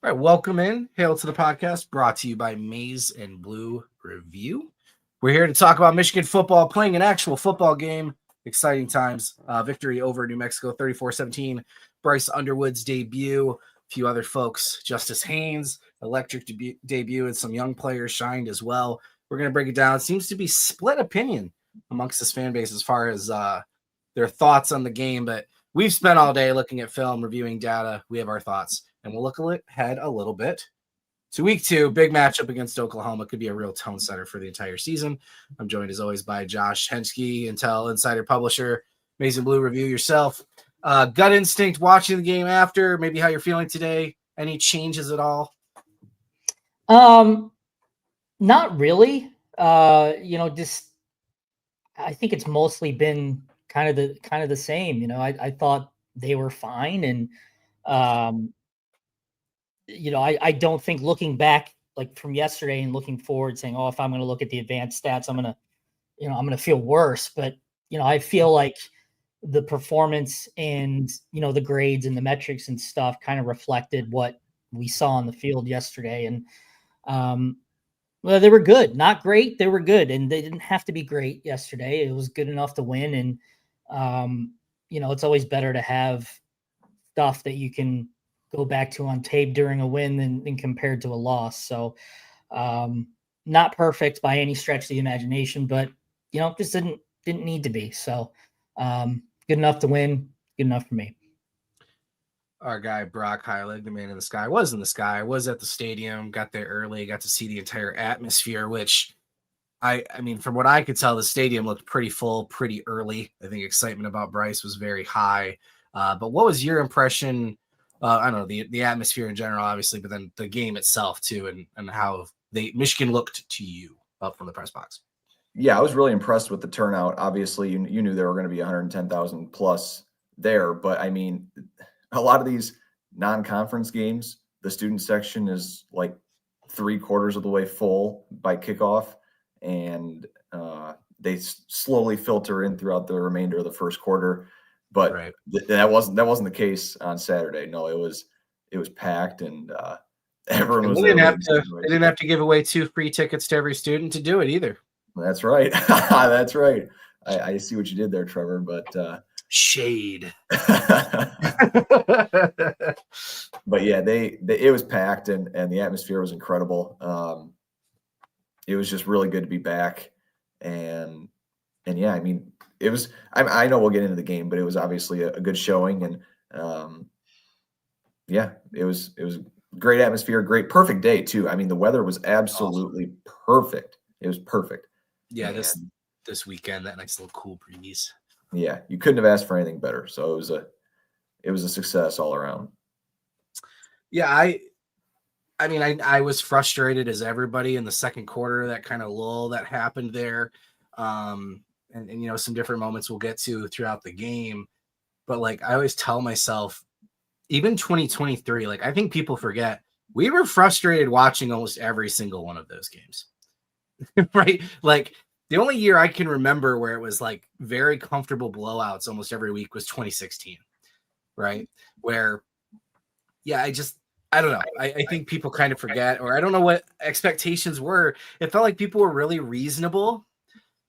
All right, welcome in. Hail to the podcast brought to you by Maize Blue Review. We're here to talk about Michigan football, playing an actual football game. Exciting times. Victory over New Mexico 34-17. Bryce Underwood's debut. A few other folks, Justice Haynes, electric debut, and some young players shined as well. We're going to break it down. It seems to be split opinion amongst this fan base as far as their thoughts on the game, but we've spent all day looking at film, reviewing data. We have our thoughts. And we'll look ahead a little bit to week 2, big matchup against Oklahoma. Could be a real tone setter for the entire season. I'm joined as always by Josh Henschke, Intel Insider Publisher, Maize Blue Review yourself. Gut instinct watching the game after, maybe how you're feeling today. Any changes at all? Not really. Just I think it's mostly been kind of the same. I thought they were fine, and I don't think looking back like from yesterday and looking forward saying, oh, if I'm going to look at the advanced stats, I'm going to feel worse. But, I feel like the performance and, the grades and the metrics and stuff kind of reflected what we saw on the field yesterday. And, well, they were good, not great. They were good, and they didn't have to be great yesterday. It was good enough to win. And, it's always better to have stuff that you can go back to on tape during a win than compared to a loss. So not perfect by any stretch of the imagination, but just didn't need to be. So good enough to win, good enough for me. Our guy Brock Heilig, the man in the sky, was in the sky, was at the stadium, got there early, got to see the entire atmosphere, which I mean, from what I could tell, the stadium looked pretty full pretty early. I think excitement about Bryce was very high. But what was your impression? I don't know, the atmosphere in general, obviously, but then the game itself too, and how Michigan looked to you up from the press box. Yeah, I was really impressed with the turnout. Obviously, you knew there were going to be 110,000 plus there, but I mean, a lot of these non-conference games, the student section is like 3/4 of the way full by kickoff, and they slowly filter in throughout the remainder of the first quarter. But right. That wasn't the case on Saturday. No, it was packed, and everyone was there. They didn't have to give away 2 free tickets to every student to do it either. That's right. That's right. I see what you did there, Trevor. But shade. But yeah, it was packed, and the atmosphere was incredible. It was just really good to be back, and yeah, I mean, it was. I know we'll get into the game, but it was obviously a good showing, and yeah, it was great atmosphere, perfect day too. I mean, the weather was absolutely perfect. It was perfect. Yeah, this weekend, that nice little cool breeze. Yeah, you couldn't have asked for anything better. So it was a success all around. Yeah, I mean, I was frustrated as everybody in the second quarter, that kind of lull that happened there. And some different moments we'll get to throughout the game. But like I always tell myself, even 2023, like I think people forget, we were frustrated watching almost every single one of those games. Right? Like the only year I can remember where it was like very comfortable blowouts almost every week was 2016. Right? Where, yeah, I don't know. I think people kind of forget, or I don't know what expectations were. It felt like people were really reasonable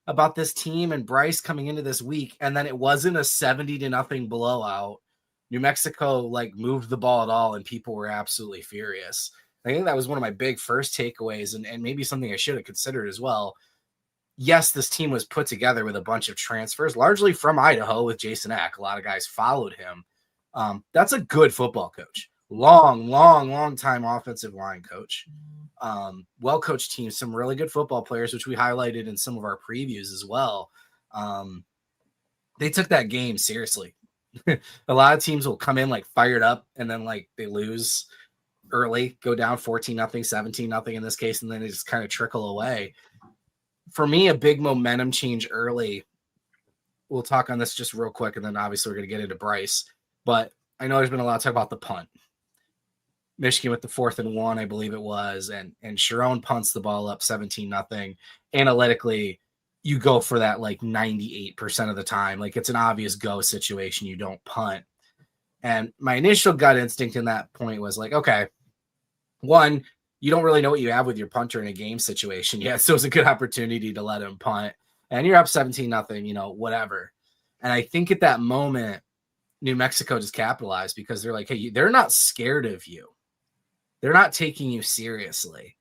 about this team and Bryce coming into this week, and then it wasn't a 70-0 blowout. New Mexico like moved the ball at all, and people were absolutely furious. I think that was one of my big first takeaways, and maybe something I should have considered as well. Yes, this team was put together with a bunch of transfers, largely from Idaho with Jason Eck. A lot of guys followed him. That's a good football coach. Long time offensive line coach. Well-coached team, some really good football players, which we highlighted in some of our previews as well. They took that game seriously. A lot of teams will come in like fired up, and then like they lose early, go down 14-0, 17-0 in this case, and then they just kind of trickle away. For me, a big momentum change early. We'll talk on this just real quick, and then obviously we're going to get into Bryce. But I know there's been a lot of talk about the punt. Michigan with the 4th and 1, I believe it was, and Sharon punts the ball up 17-0. Analytically, you go for that like 98% of the time. Like it's an obvious go situation. You don't punt. And my initial gut instinct in that point was like, okay, one, you don't really know what you have with your punter in a game situation yet. So it's a good opportunity to let him punt. And you're up 17-0, whatever. And I think at that moment, New Mexico just capitalized because they're like, hey, they're not scared of you. They're not taking you seriously.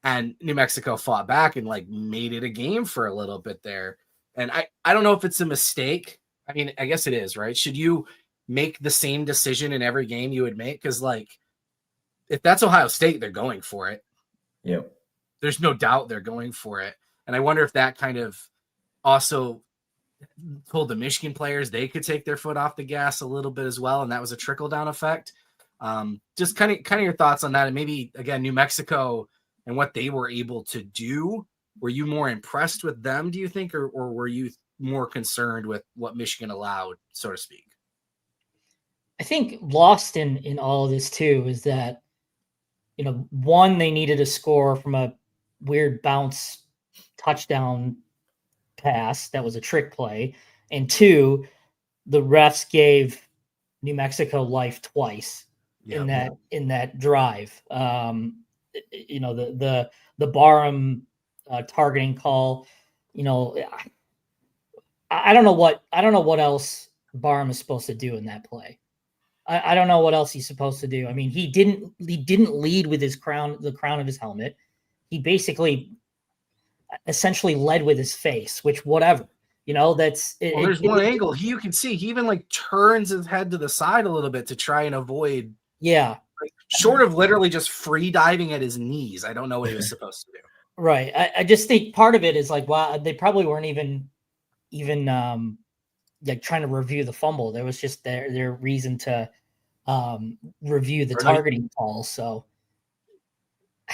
And New Mexico fought back and like made it a game for a little bit there. And I don't know if it's a mistake. I mean, I guess it is, right? Should you make the same decision in every game you would make? Because like, if that's Ohio State, they're going for it. Yeah. There's no doubt they're going for it. And I wonder if that kind of also told the Michigan players they could take their foot off the gas a little bit as well. And that was a trickle down effect. Just kind of your thoughts on that. And maybe again, New Mexico and what they were able to do. Were you more impressed with them, do you think, or were you more concerned with what Michigan allowed, so to speak? I think lost in all of this too is that, one, they needed a score from a weird bounce touchdown pass that was a trick play, and two, the refs gave New Mexico life twice in that drive. The Barham targeting call. I don't know what else Barham is supposed to do in that play. I don't know what else he's supposed to do. I mean, he didn't lead with the crown of his helmet. He basically essentially led with his face, which whatever, there's one angle you can see. He even like turns his head to the side a little bit to try and avoid. Yeah. Like, short of literally just free diving at his knees. I don't know what he was supposed to do. Right. I just think part of it is like, wow, they probably weren't even like trying to review the fumble. There was just their reason to review the targeting calls. So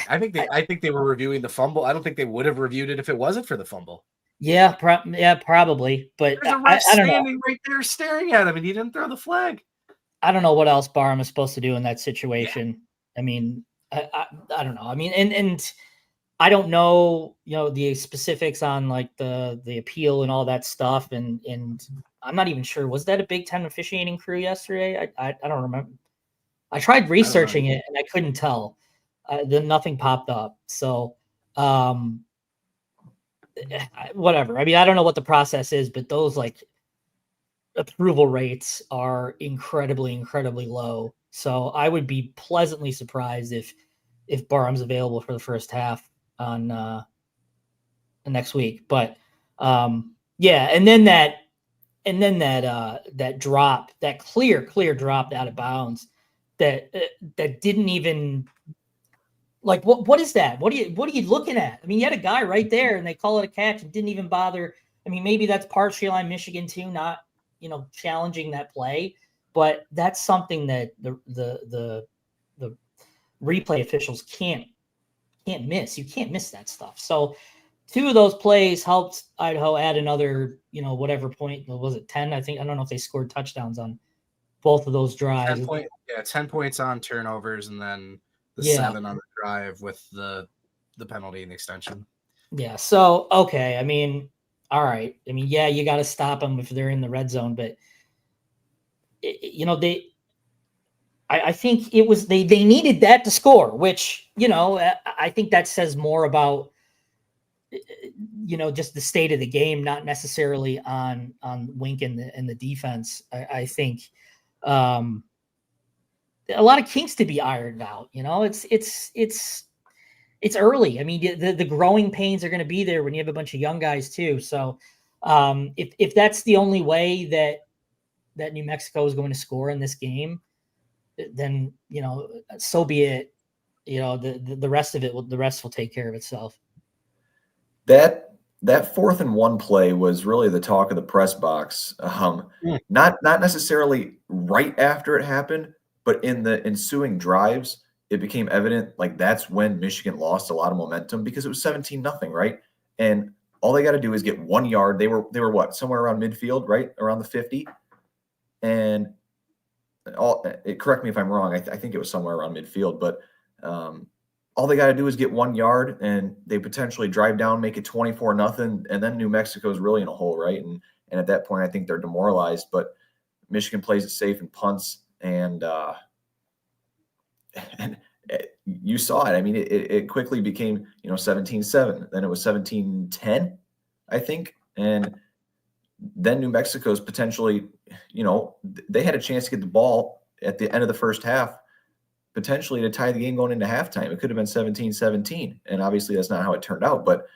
I think they were reviewing the fumble. I don't think they would have reviewed it if it wasn't for the fumble. Yeah, probably. But there's a ref I don't standing know. right there staring at him, and he didn't throw the flag. I don't know what else Barham is supposed to do in that situation. Yeah. I mean, I don't know. I mean, and I don't know, the specifics on like the appeal and all that stuff. And I'm not even sure. Was that a Big Ten officiating crew yesterday? I don't remember. I tried researching it and I couldn't tell. Then nothing popped up. So whatever. I mean, I don't know what the process is, but those like approval rates are incredibly, incredibly low. So I would be pleasantly surprised if Barham's available for the first half on next week. But yeah, and then that drop, that clear drop out of bounds that didn't even like what is that? What are you looking at? I mean, you had a guy right there and they call it a catch and didn't even bother. I mean, maybe that's partially on Michigan too, not challenging that play, but that's something that the replay officials can't miss. You can't miss that stuff. So 2 of those plays helped Idaho add another, whatever point. Was it 10? I don't know if they scored touchdowns on both of those drives. 10 points on turnovers and then the 7 on the drive with the penalty and the extension. Yeah. So, okay. I mean, all right. I mean, yeah, you got to stop them if they're in the red zone, but I think it was, they needed that to score, which, I think that says more about, just the state of the game, not necessarily on Wink and the defense. I think a lot of kinks to be ironed out. It's early. I mean, the growing pains are going to be there when you have a bunch of young guys too. So if that's the only way that New Mexico is going to score in this game, then, so be it. The rest of it, the rest will take care of itself. That 4th and 1 play was really the talk of the press box. Not necessarily right after it happened, but in the ensuing drives, it became evident like that's when Michigan lost a lot of momentum because it was 17-0, right? And all they got to do is get 1 yard. They were what, somewhere around midfield, right? Around the 50. And correct me if I'm wrong. I think it was somewhere around midfield, but all they got to do is get 1 yard and they potentially drive down, make it 24-0. And then New Mexico is really in a hole, right? And at that point, I think they're demoralized, but Michigan plays it safe and punts. And you saw it. I mean, it quickly became, 17-7. Then it was 17-10, I think. And then New Mexico's potentially, they had a chance to get the ball at the end of the first half, potentially to tie the game going into halftime. It could have been 17-17. And obviously that's not how it turned out. But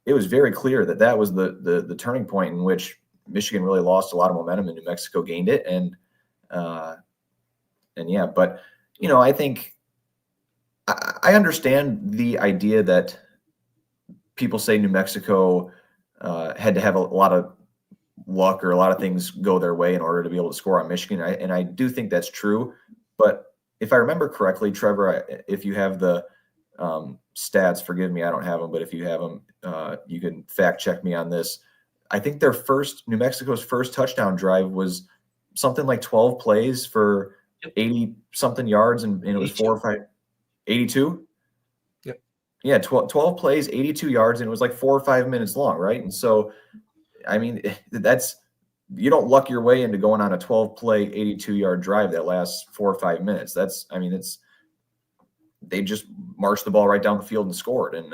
it was very clear that was the turning point in which Michigan really lost a lot of momentum and New Mexico gained it. And yeah, but, I think I understand the idea that people say New Mexico had to have a lot of luck or a lot of things go their way in order to be able to score on Michigan. And I do think that's true. But if I remember correctly, Trevor, if you have the stats, forgive me, I don't have them, but if you have them, you can fact check me on this. I think New Mexico's first touchdown drive was something like 12 plays for 80 something yards, and it was 82. Yep. Yeah, 12 plays, 82 yards, and it was like 4 or 5 minutes long, right? And so, I mean, you don't luck your way into going on a 12-play, 82-yard drive that lasts 4 or 5 minutes. They just marched the ball right down the field and scored. And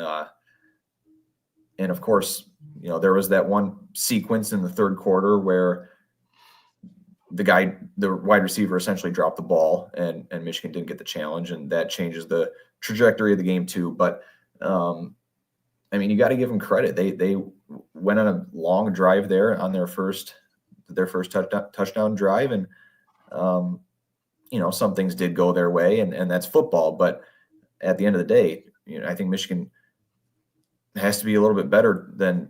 of course, there was that one sequence in the third quarter where the wide receiver essentially dropped the ball and Michigan didn't get the challenge, and that changes the trajectory of the game too. But I mean, you got to give them credit. They went on a long drive there on their first touchdown drive, and some things did go their way, and that's football. But at the end of the day, I think Michigan has to be a little bit better than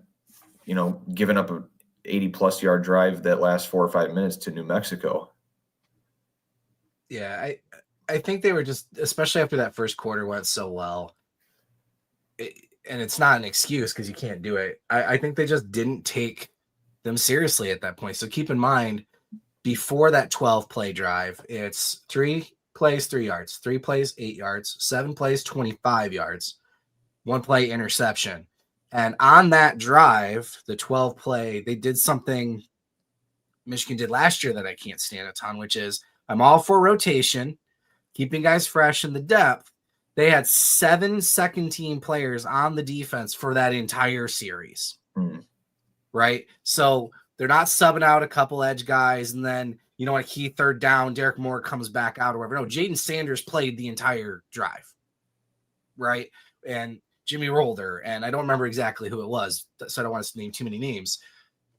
giving up a 80-plus yard drive that lasts 4 or 5 minutes to New Mexico. Yeah, I think they were just, especially after that first quarter went so well, and it's not an excuse because you can't do it. I think they just didn't take them seriously at that point. So keep in mind, before that 12-play drive, it's 3 plays, 3 yards, 3 plays, 8 yards, 7 plays, 25 yards, 1 play interception. And on that drive, the 12-play, they did something Michigan did last year that I can't stand a ton, which is I'm all for rotation, keeping guys fresh in the depth. They had 7 second-team players on the defense for that entire series, right? So they're not subbing out a couple edge guys, and then, a key third down, Derek Moore comes back out or whatever. No, Jaden Sanders played the entire drive, right? And Jimmy Rolder, and I don't remember exactly who it was, so I don't want to name too many names,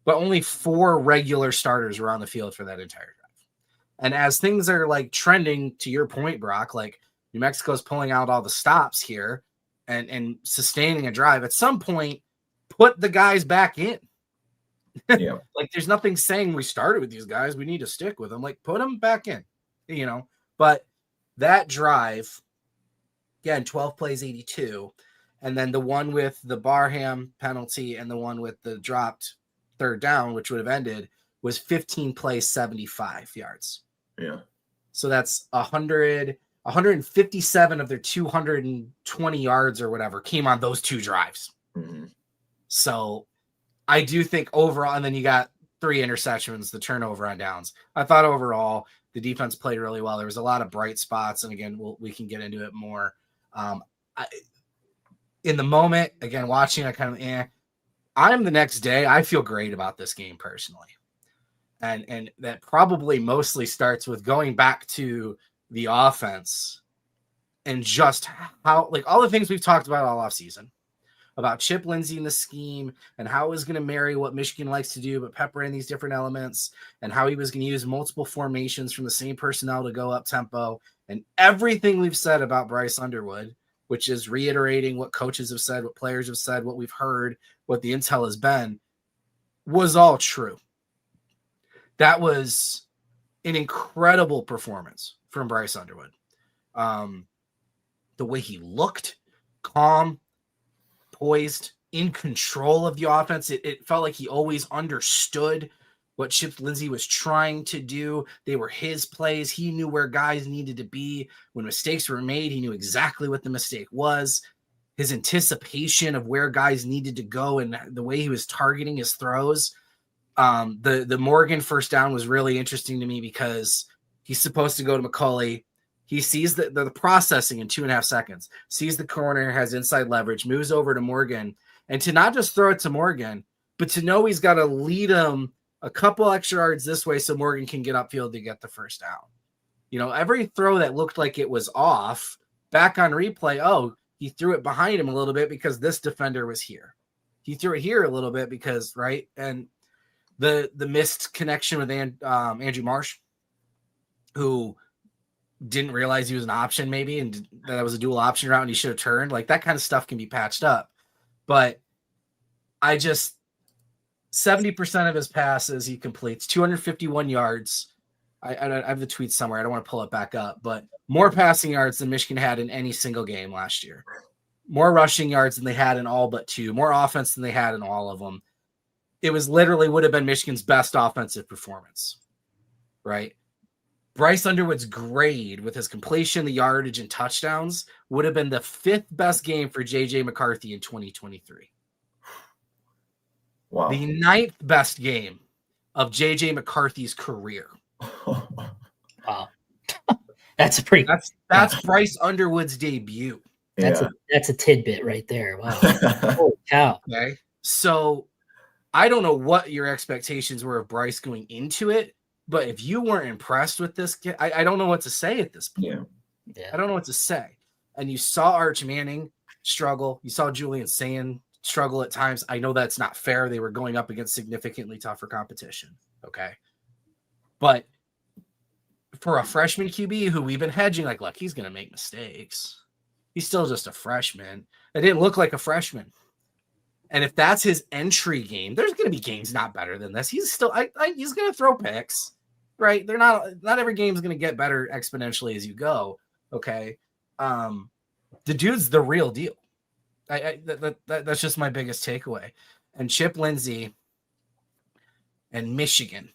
but only 4 regular starters were on the field for that entire drive. And as things are like trending, to your point, Brock, like New Mexico's pulling out all the stops here and sustaining a drive, at some point, put the guys back in. Yeah. Like there's nothing saying we started with these guys, we need to stick with them. Like put them back in, But that drive, again, 12 plays, 82. And then the one with the Barham penalty and the one with the dropped third down, which would have ended, was 15 plays, 75 yards. Yeah. So that's 157 of their 220 yards or whatever came on those 2 drives. Mm-hmm. So I do think overall, and then you got 3 interceptions, the turnover on downs. I thought overall the defense played really well. There was a lot of bright spots. And again, we can get into it more. In the moment, again, watching, I kind of, I'm the next day. I feel great about this game personally. And that probably mostly starts with going back to the offense and just how, like all the things we've talked about all offseason, about Chip Lindsey and the scheme and how it was going to marry what Michigan likes to do, but pepper in these different elements, and how he was going to use multiple formations from the same personnel to go up tempo, and everything we've said about Bryce Underwood, which is reiterating what coaches have said, what players have said, what we've heard, what the intel has been, was all true. That was an incredible performance from Bryce Underwood. The way he looked, calm, poised, in control of the offense. It felt like he always understood what Chip Lindsey was trying to do. They were his plays. He knew where guys needed to be. When mistakes were made, he knew exactly what the mistake was. His anticipation of where guys needed to go and the way he was targeting his throws. The Morgan first down was really interesting to me because he's supposed to go to McCauley. He sees the processing in 2.5 seconds, sees the corner, has inside leverage, moves over to Morgan, and to not just throw it to Morgan, but to know he's got to lead him a couple extra yards this way so Morgan can get upfield to get the first down. You know, every throw that looked like it was off, back on replay, oh, he threw it behind him a little bit because this defender was here. He threw it here a little bit because, right? And the missed connection with Andrew Marsh, who didn't realize he was an option maybe, and that was a dual option route and he should have turned. Like, that kind of stuff can be patched up. But 70% of his passes he completes, 251 yards. I have the tweet somewhere. I don't want to pull it back up, but more passing yards than Michigan had in any single game last year. More rushing yards than they had in all but 2. More offense than they had in all of them. It was literally would have been Michigan's best offensive performance, right? Bryce Underwood's grade with his completion, the yardage, and touchdowns would have been the 5th best game for J.J. McCarthy in 2023. Wow. The 9th best game of J.J. McCarthy's career. Wow. That's a pretty. That's Bryce Underwood's debut. That's a tidbit right there. Wow. Holy cow. Okay. So I don't know what your expectations were of Bryce going into it, but if you weren't impressed with this kid, I don't know what to say at this point. Yeah. I don't know what to say. And you saw Arch Manning struggle. You saw Julian Sand struggle at times. I know that's not fair. They were going up against significantly tougher competition. Okay. But for a freshman QB who we've been hedging, like, look, he's going to make mistakes. He's still just a freshman. It didn't look like a freshman. And if that's his entry game, there's going to be games not better than this. He's still, he's going to throw picks, right? They're not every game is going to get better exponentially as you go. Okay. The dude's the real deal. That's just my biggest takeaway. And Chip Lindsey and Michigan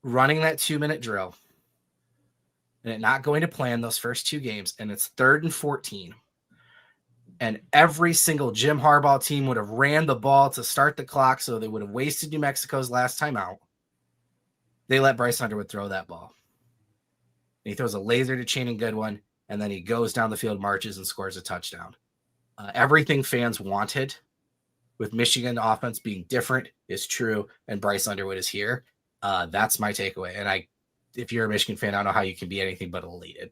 running that 2-minute drill and it not going to plan those first 2 games, and it's 3rd and 14. And every single Jim Harbaugh team would have ran the ball to start the clock, so they would have wasted New Mexico's last time out. They let Bryce Underwood throw that ball. And he throws a laser to Channing Goodwin, and then he goes down the field, marches, and scores a touchdown. Everything fans wanted with Michigan offense being different is true, and Bryce Underwood is here. That's my takeaway. And if you're a Michigan fan, I don't know how you can be anything but elated.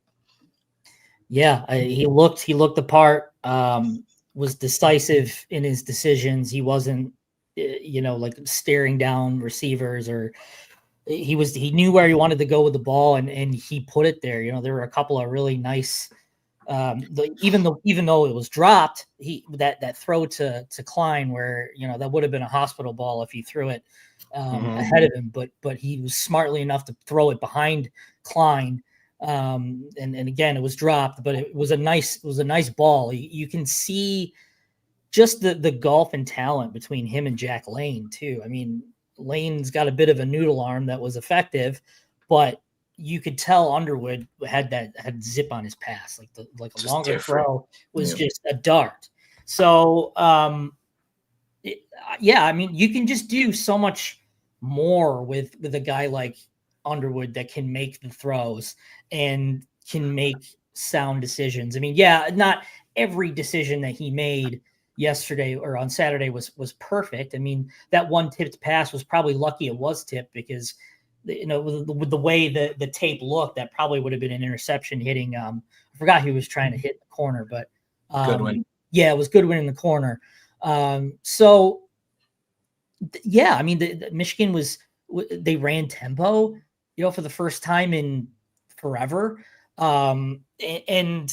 Yeah, he looked the part, was decisive in his decisions. He wasn't, like staring down receivers, or he knew where he wanted to go with the ball, and he put it there. There were a couple of really nice, even though it was dropped, that throw to Klein where, that would have been a hospital ball if he threw it ahead of him, but he was smartly enough to throw it behind Klein. And again, it was dropped, but it was a nice ball. You can see just the gulf in talent between him and Jack Lane too. I mean, Lane's got a bit of a noodle arm that was effective, but you could tell Underwood had zip on his pass. Like a longer throw was just a dart. So, I mean, you can just do so much more with a guy like Underwood that can make the throws and can make sound decisions. I mean, not every decision that he made yesterday or on Saturday was perfect. I mean, that one tipped pass was probably lucky it was tipped, because with the way the tape looked, that probably would have been an interception hitting. I forgot who was trying to hit the corner, but Goodwin. Yeah, it was Goodwin in the corner. I mean, Michigan they ran tempo, for the first time in forever. And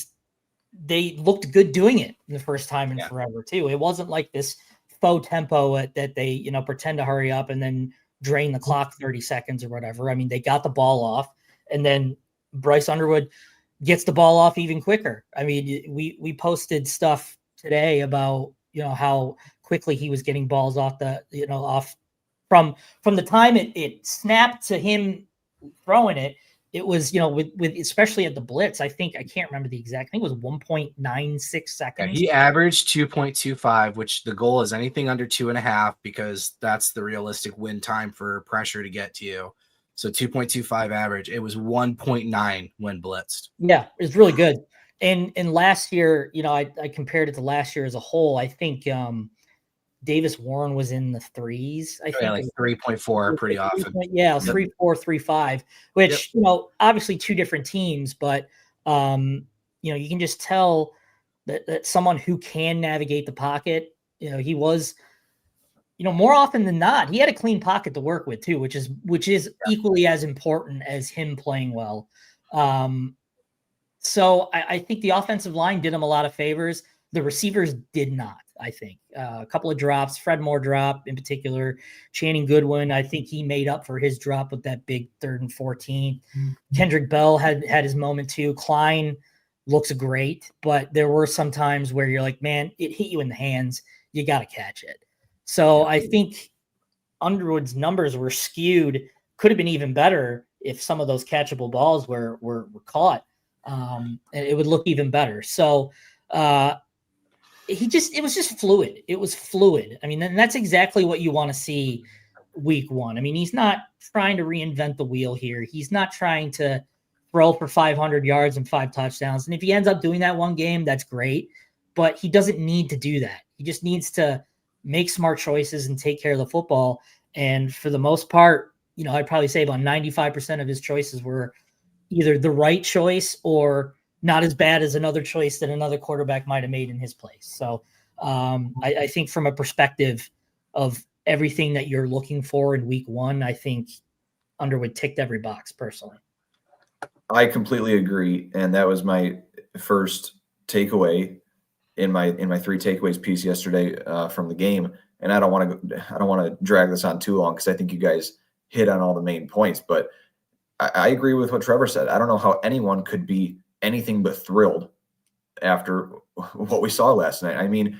they looked good doing it the first time in forever too. It wasn't like this faux tempo that they, pretend to hurry up and then drain the clock 30 seconds or whatever. I mean, they got the ball off, and then Bryce Underwood gets the ball off even quicker. I mean, we posted stuff today about, how quickly he was getting balls off off from the time it snapped to him throwing it. It was, with especially at the blitz, I can't remember the exact, I think it was 1.96 seconds. Yeah, he averaged 2.25, which the goal is anything under 2.5, because that's the realistic win time for pressure to get to you. So 2.25 average. It was 1.9 when blitzed. Yeah, it's really good. And last year, I compared it to last year as a whole. I think Davis Warren was in the threes. I think Yeah, like 3.4 pretty often. Yeah, 3.4, 3.5, which obviously two different teams, but you can just tell that someone who can navigate the pocket. He was, more often than not, he had a clean pocket to work with too, which is equally as important as him playing well. So I think the offensive line did him a lot of favors. The receivers did not, I think. A couple of drops, Fred Moore drop in particular, Channing Goodwin, I think he made up for his drop with that big 3rd and 14. Kendrick Bell had his moment too. Klein looks great, but there were some times where you're like, man, it hit you in the hands. You got to catch it. So I think Underwood's numbers were skewed. Could have been even better if some of those catchable balls were caught. It would look even better. So it was just fluid. It was fluid. I mean, and that's exactly what you want to see week one. I mean, he's not trying to reinvent the wheel here. He's not trying to throw for 500 yards and 5 touchdowns. And if he ends up doing that one game, that's great, but he doesn't need to do that. He just needs to make smart choices and take care of the football. And for the most part, I'd probably say about 95% of his choices were either the right choice or not as bad as another choice that another quarterback might have made in his place. So I think from a perspective of everything that you're looking for in week one, I think Underwood ticked every box personally. I completely agree. And that was my first takeaway in my 3 takeaways piece yesterday from the game. And I don't want to drag this on too long because I think you guys hit on all the main points, but I agree with what Trevor said. I don't know how anyone could be anything but thrilled after what we saw last night. I mean,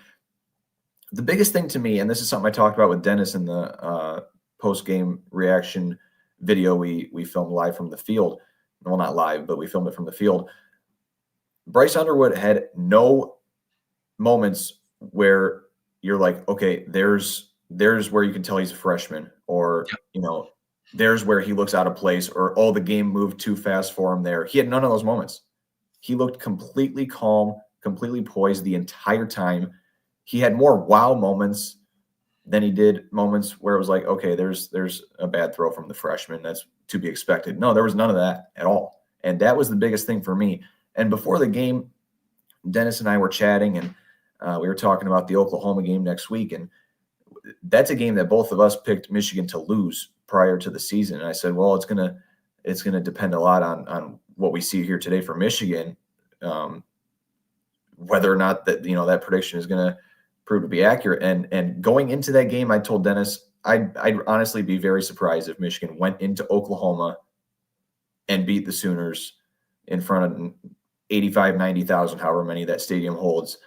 the biggest thing to me, and this is something I talked about with Dennis in the post-game reaction video we filmed live from the field. Well, not live, but we filmed it from the field. Bryce Underwood had no moments where you're like, okay, there's where you can tell he's a freshman, or, there's where he looks out of place, or, oh, the game moved too fast for him there. He had none of those moments. He looked completely calm, completely poised the entire time. He had more wow moments than he did moments where it was like, okay, there's a bad throw from the freshman. That's to be expected. No, there was none of that at all. And that was the biggest thing for me. And before the game, Dennis and I were chatting, and we were talking about the Oklahoma game next week. And that's a game that both of us picked Michigan to lose prior to the season. And I said, well, it's gonna depend a lot on what we see here today for Michigan, whether or not that prediction is gonna prove to be accurate. And going into that game, I told Dennis I'd honestly be very surprised if Michigan went into Oklahoma and beat the Sooners in front of 85, 90,000, however many that stadium holds.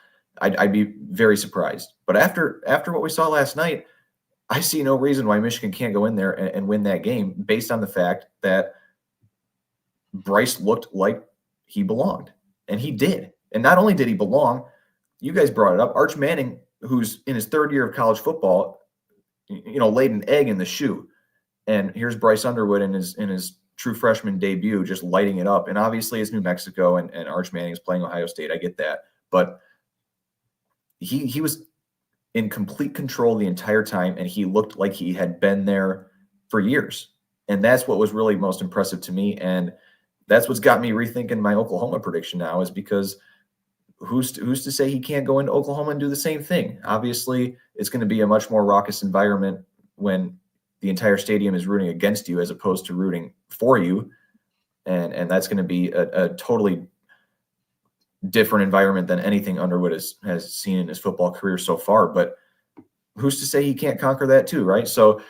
I'd be very surprised. But after what we saw last night, I see no reason why Michigan can't go in there and win that game based on the fact that Bryce looked like he belonged. And he did. And not only did he belong, you guys brought it up, Arch Manning, who's in his 3rd year of college football, laid an egg in the shoe. And here's Bryce Underwood in his true freshman debut, just lighting it up. And obviously it's New Mexico and Arch Manning is playing Ohio State. I get that. But he was in complete control the entire time, and he looked like he had been there for years. And that's what was really most impressive to me. And that's what's got me rethinking my Oklahoma prediction now, is because who's to say he can't go into Oklahoma and do the same thing? Obviously, it's going to be a much more raucous environment when the entire stadium is rooting against you as opposed to rooting for you. And that's going to be a totally different environment than anything Underwood has seen in his football career so far. But who's to say he can't conquer that too, right? So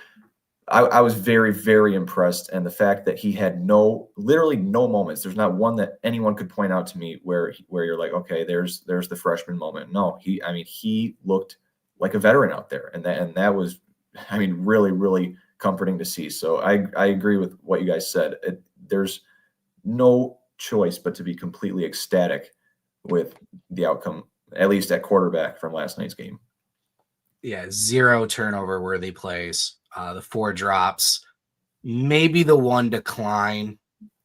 I was very, very impressed. And the fact that he had literally no moments, there's not one that anyone could point out to me where you're like, okay, there's the freshman moment. No, he looked like a veteran out there. And that was, really, really comforting to see. So I agree with what you guys said. There's no choice but to be completely ecstatic with the outcome, at least at quarterback from last night's game. Yeah, 0 turnover worthy plays. The 4 drops. maybe the one decline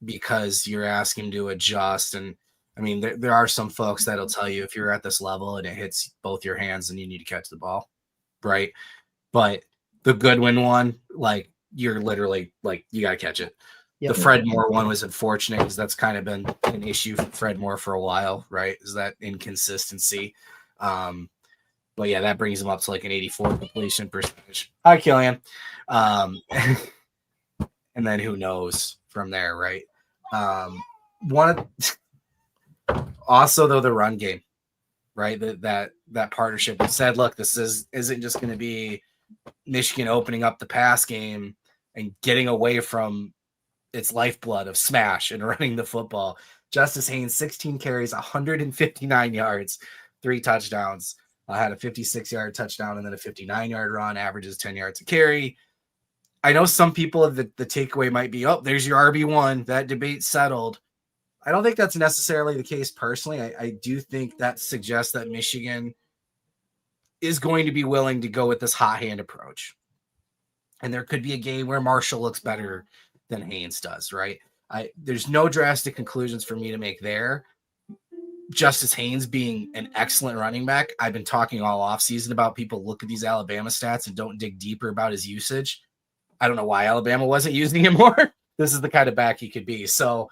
because you're asking him to adjust. And I mean, there are some folks that'll tell you if you're at this level and it hits both your hands, then you need to catch the ball, right? But the Goodwin one, like you're literally like you got to catch it. Yep. The Fred Moore one was unfortunate because that's kind of been an issue for Fred Moore for a while, right? Is that inconsistency? But yeah, that brings him up to like an 84 completion percentage. Hi, Killian. And then who knows from there, right? Also though the run game, right? That partnership. We said, look, this isn't just going to be Michigan opening up the pass game and getting away from its lifeblood of smash and running the football. Justice Haynes, 16 carries, 159 yards, 3 touchdowns. Had a 56-yard touchdown and then a 59-yard run, averages 10 yards a carry. I know some people, the takeaway might be, oh, there's your RB1. That debate settled. I don't think that's necessarily the case personally. I do think that suggests that Michigan is going to be willing to go with this hot hand approach. And there could be a game where Marshall looks better than Haynes does, right? There's no drastic conclusions for me to make there. Justice Haynes being an excellent running back. I've been talking all offseason about people look at these Alabama stats and don't dig deeper about his usage. I don't know why Alabama wasn't using him more. This is the kind of back he could be. So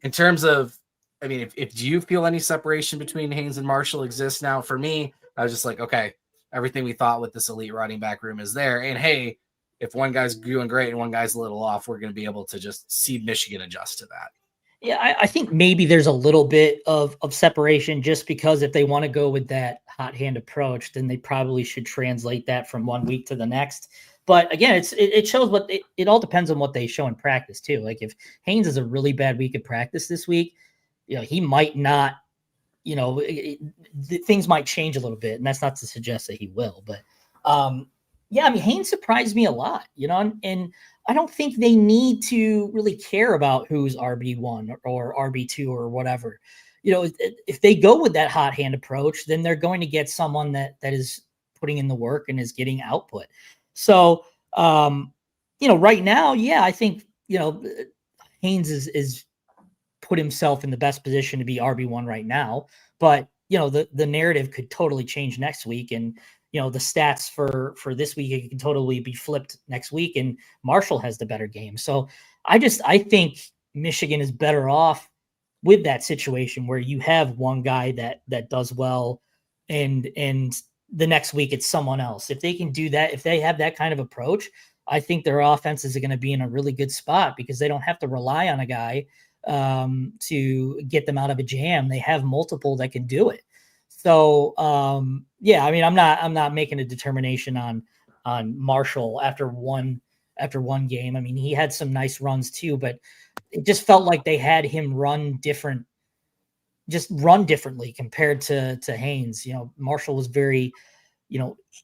in terms of, I mean, if do you feel any separation between Haynes and Marshall exists now? For me, I was just like, okay, everything we thought with this elite running back room is there. And hey, if one guy's doing great and one guy's a little off, we're going to be able to just see Michigan adjust to that. Yeah, I think maybe there's a little bit of separation just because if they want to go with that hot hand approach, then they probably should translate that from one week to the next. But again, it shows what it all depends on what they show in practice too. Like if Haynes has a really bad week of practice this week, he might not, things might change a little bit, and that's not to suggest that he will. But yeah, I mean, Haynes surprised me a lot, and I don't think they need to really care about who's RB1 or RB2 or whatever. If they go with that hot hand approach, then they're going to get someone that is putting in the work and is getting output. So, right now, yeah, I think, Haynes is put himself in the best position to be RB1 right now. But, the narrative could totally change next week. And, the stats for this week, it can totally be flipped next week. And Marshall has the better game. So I think Michigan is better off with that situation where you have one guy that does well and the next week it's someone else. If they can do that, if they have that kind of approach, I think their offenses are going to be in a really good spot because they don't have to rely on a guy to get them out of a jam. They have multiple that can do it. So yeah, I mean, I'm not making a determination on Marshall after one game. I mean, he had some nice runs too, but it just felt like they had him run differently compared to Haynes. Marshall was very,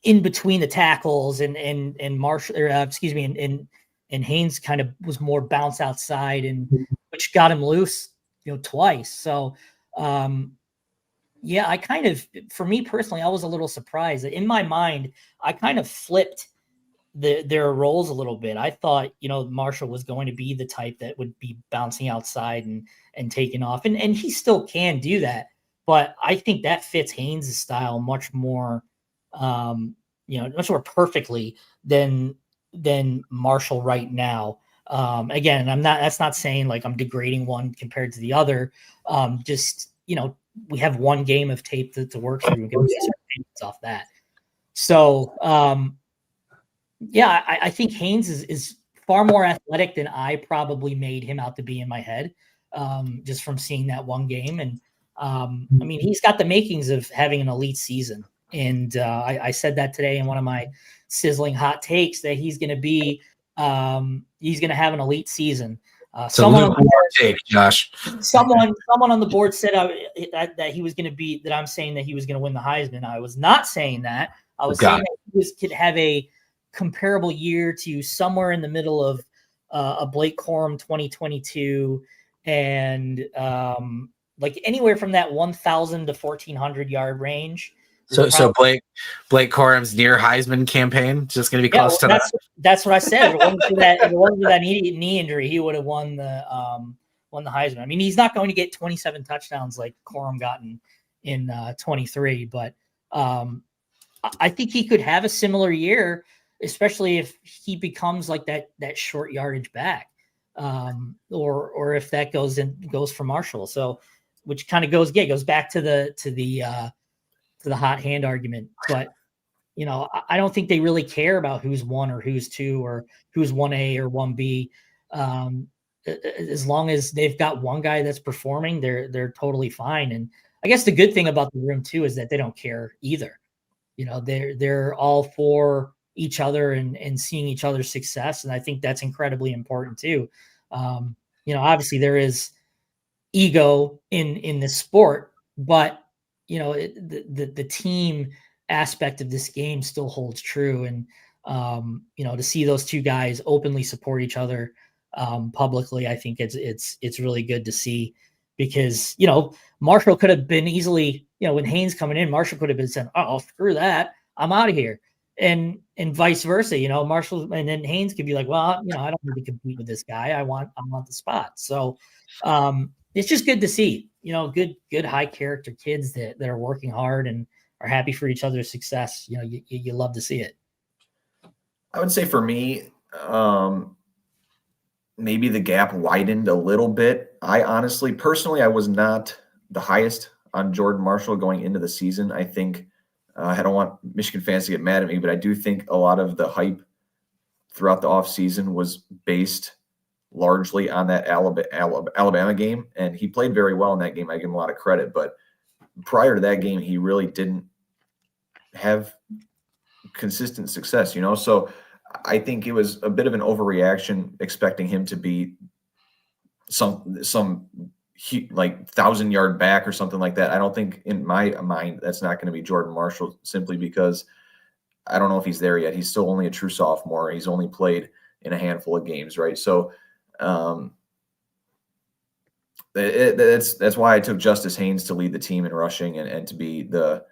in between the tackles and Marshall, and Haynes kind of was more bounce outside and which got him loose, twice. So, yeah, for me personally, I was a little surprised. In my mind, I kind of flipped their roles a little bit. I thought, Marshall was going to be the type that would be bouncing outside and taking off. And he still can do that. But I think that fits Haynes' style much more, much more perfectly than Marshall right now. Again, that's not saying like I'm degrading one compared to the other. We have one game of tape to work through and get off that. So, yeah, I think Haynes is far more athletic than I probably made him out to be in my head, just from seeing that one game. And I mean, he's got the makings of having an elite season. And I said that today in one of my sizzling hot takes that he's going to have an elite season. Someone on the board said that he was going to be, that I'm saying that he was going to win the Heisman. I was not saying that. I was saying that he could have a comparable year to somewhere in the middle of a Blake Corum 2022 and like anywhere from that 1,000 to 1,400 yard range. So Blake Corum's near Heisman campaign just going to be Yeah, close to that's what I said. If it wasn't for that knee injury, he would have won the Heisman. I mean, he's not going to get 27 touchdowns like Corum got in 23, but I think he could have a similar year, especially if he becomes like that short yardage back, or if that goes for Marshall. So, which kind of goes back to the hot hand argument. But you know, I don't think they really care about who's 1 or who's 2 or who's 1A or 1B. As long as they've got one guy that's performing, they're totally fine. And I guess the good thing about the room too is that they don't care either. You know, they're all for each other and seeing each other's success. And I think that's incredibly important too. You know, obviously there is ego in this sport, but you know, the team aspect of this game still holds true. And, you know, to see those two guys openly support each other publicly, I think it's really good to see, because, you know, Marshall could have been easily, you know, when Haynes coming in, Marshall could have been saying, oh, screw that, I'm out of here. And vice versa, you know, Marshall and then Haynes could be like, well, you know, I don't need to compete with this guy. I want the spot. So it's just good to see, you know, good high character kids that are working hard and are happy for each other's success. You know, you love to see it. I would say for me, maybe the gap widened a little bit. I honestly, personally, I was not the highest on Jordan Marshall going into the season. I think I don't want Michigan fans to get mad at me, but I do think a lot of the hype throughout the offseason was based largely on that Alabama game, and he played very well in that game. I give him a lot of credit, but prior to that game, he really didn't have consistent success, you know? So I think it was a bit of an overreaction expecting him to be some like 1,000-yard back or something like that. I don't think, in my mind, that's not going to be Jordan Marshall, simply because I don't know if he's there yet. He's still only a true sophomore. He's only played in a handful of games, right? So that's why I took Justice Haynes to lead the team in rushing and to be the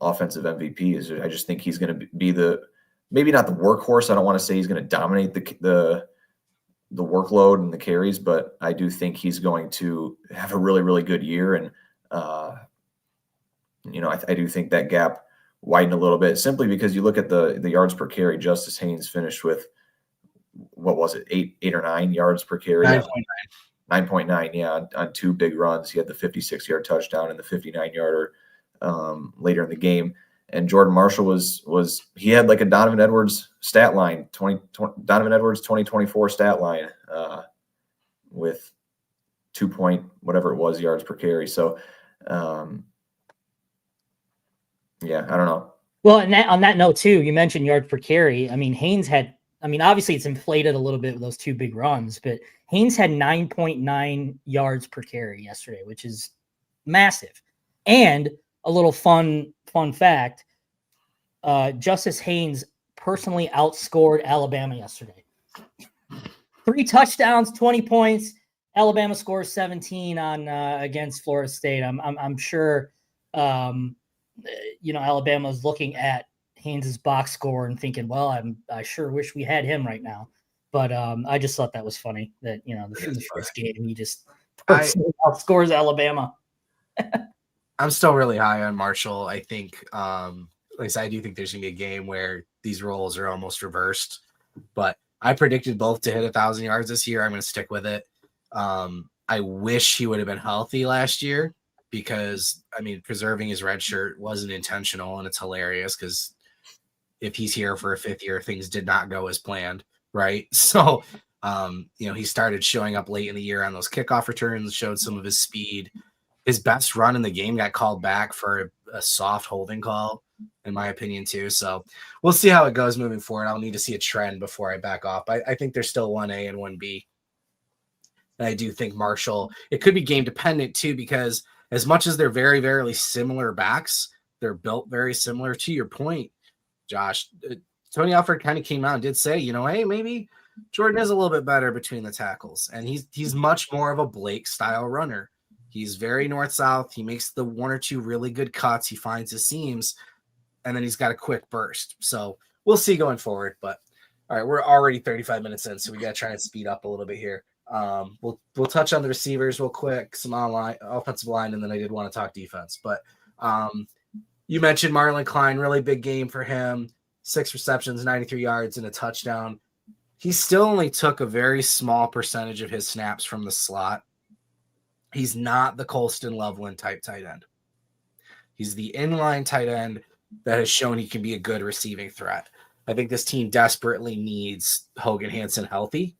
offensive MVP. Is I just think he's going to be maybe not the workhorse. I don't want to say he's going to dominate the workload and the carries, but I do think he's going to have a really, really good year. And you know, I do think that gap widened a little bit, simply because you look at the yards per carry. Justice Haynes finished with, what was it, 8 or 9 yards per carry? 9.9, yeah, on 2 big runs. He had the 56-yard touchdown and the 59-yarder later in the game. And Jordan Marshall was he had like a Donovan Edwards stat line, Donovan Edwards 2024 stat line with 2 point whatever it was yards per carry. So yeah, I don't know. Well, and on that note too, you mentioned yards per carry. I mean, Haynes had, I mean, obviously it's inflated a little bit with those 2 big runs, but Haynes had 9.9 yards per carry yesterday, which is massive. And a little fun fact, Justice Haynes personally outscored Alabama yesterday. 3 touchdowns, 20 points. Alabama scores 17 on against Florida State. I'm sure you know, Alabama's looking at Haynes's box score and thinking, well, I sure wish we had him right now. But I just thought that was funny that, you know, the first game he just personally outscores Alabama. I'm still really high on Marshall. I think, like I said, I do think there's gonna be a game where these roles are almost reversed. But I predicted both to hit 1,000 yards this year. I'm gonna stick with it. I wish he would have been healthy last year, because I mean, preserving his red shirt wasn't intentional, and it's hilarious because if he's here for a 5th year, things did not go as planned, right? So, you know, he started showing up late in the year on those kickoff returns, showed some of his speed. His best run in the game got called back for a soft holding call, in my opinion, too. So we'll see how it goes moving forward. I'll need to see a trend before I back off. I think there's still 1A and 1B. And I do think Marshall, it could be game dependent too, because as much as they're very, very similar backs, they're built very similar. To your point, Josh, Tony Alford kind of came out and did say, you know, hey, maybe Jordan is a little bit better between the tackles, and he's much more of a Blake style runner. He's very north-south. He makes the one or two really good cuts. He finds his seams, and then he's got a quick burst. So we'll see going forward. But all right, we're already 35 minutes in, so we got to try and speed up a little bit here. We'll touch on the receivers real quick, some online offensive line, and then I did want to talk defense. But you mentioned Marlon Klein, really big game for him. 6 receptions, 93 yards, and a touchdown. He still only took a very small percentage of his snaps from the slot. He's not the Colston Loveland type tight end. He's the inline tight end that has shown he can be a good receiving threat. I think this team desperately needs Hogan Hansen healthy.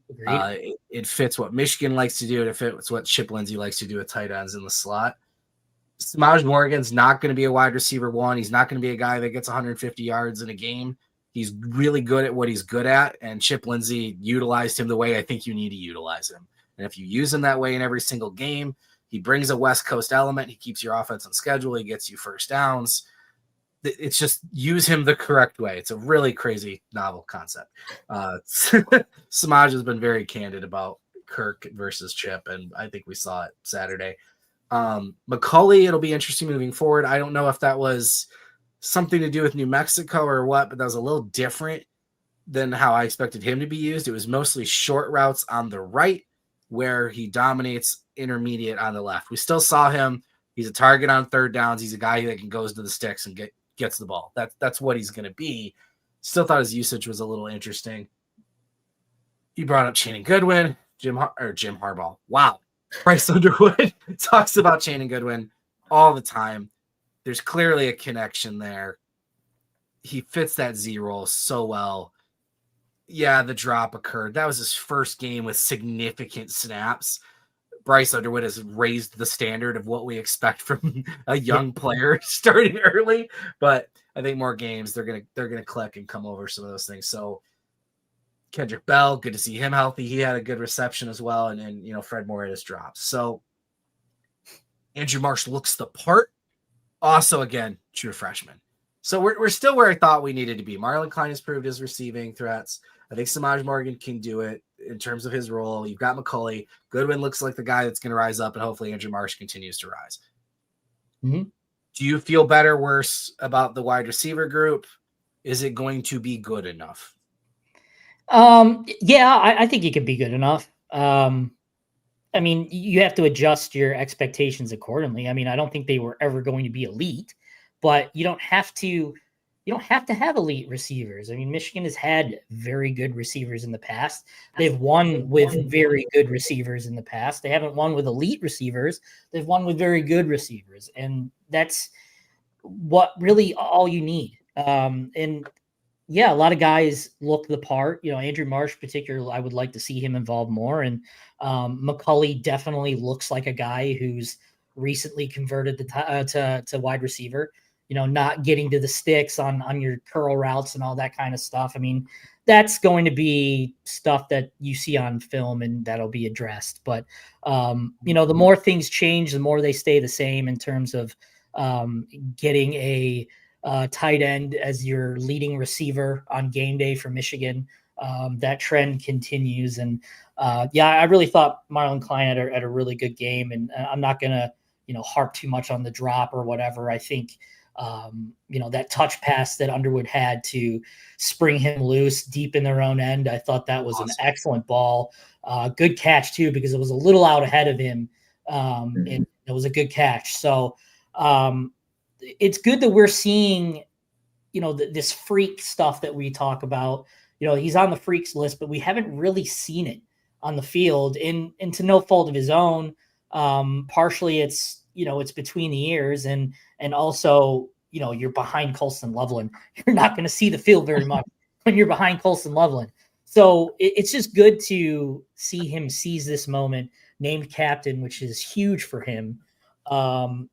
It fits what Michigan likes to do. It fits what Chip Lindsey likes to do with tight ends in the slot. Samaj Morgan's not going to be a wide receiver one. He's not going to be a guy that gets 150 yards in a game. He's really good at what he's good at, and Chip Lindsey utilized him the way I think you need to utilize him. And if you use him that way in every single game, he brings a West Coast element. He keeps your offense on schedule. He gets you first downs. It's just use him the correct way. It's a really crazy novel concept. Samaj has been very candid about Kirk versus Chip, and I think we saw it Saturday. McCulley, it'll be interesting moving forward. I don't know if that was something to do with New Mexico or what, but that was a little different than how I expected him to be used. It was mostly short routes on the right where he dominates intermediate on the left. We still saw him. He's a target on third downs. He's a guy that can goes to the sticks and gets the ball. That's what he's going to be. Still thought his usage was a little interesting. He brought up Channing Goodwin, Jim Harbaugh. Wow. Bryce Underwood talks about Channing Goodwin all the time. There's clearly a connection there. He fits that Z role so well. Yeah, the drop occurred. That was his first game with significant snaps. Bryce Underwood has raised the standard of what we expect from a young player starting early, but I think more games they're gonna click and come over some of those things. So Kendrick Bell, good to see him healthy. He had a good reception as well, and Fred Morris drops. So Andrew Marsh looks the part. Also, again, true freshman. So we're still where I thought we needed to be. Marlon Klein has proved his receiving threats. I think Samaj Morgan can do it in terms of his role. You've got McCulley. Goodwin looks like the guy that's going to rise up, and hopefully Andrew Marsh continues to rise. Mm-hmm. Do you feel better, worse about the wide receiver group? Is it going to be good enough? Yeah, I think it could be good enough. I mean, you have to adjust your expectations accordingly. I mean, I don't think they were ever going to be elite, but you don't have to have elite receivers. I mean, Michigan has had very good receivers in the past. They've won with very good receivers in the past. They haven't won with elite receivers. They've won with very good receivers. And that's what really all you need. And yeah, a lot of guys look the part. Andrew Marsh, particularly, I would like to see him involved more. And McCulley definitely looks like a guy who's recently converted to wide receiver. Not getting to the sticks on your curl routes and all that kind of stuff. I mean, that's going to be stuff that you see on film and that'll be addressed. But, the more things change, the more they stay the same in terms of getting a tight end as your leading receiver on game day for Michigan. That trend continues. And I really thought Marlon Klein had a really good game. And I'm not going to, harp too much on the drop or whatever. I think, that touch pass that Underwood had to spring him loose deep in their own end. I thought that was awesome. An excellent ball. Good catch too, because it was a little out ahead of him. And it was a good catch. So it's good that we're seeing, this freak stuff that we talk about. He's on the freaks list, but we haven't really seen it on the field and to no fault of his own. Partially it's between the ears and also, you're behind Colston Loveland. You're not going to see the field very much when you're behind Colston Loveland. So it's just good to see him seize this moment, named captain, which is huge for him. I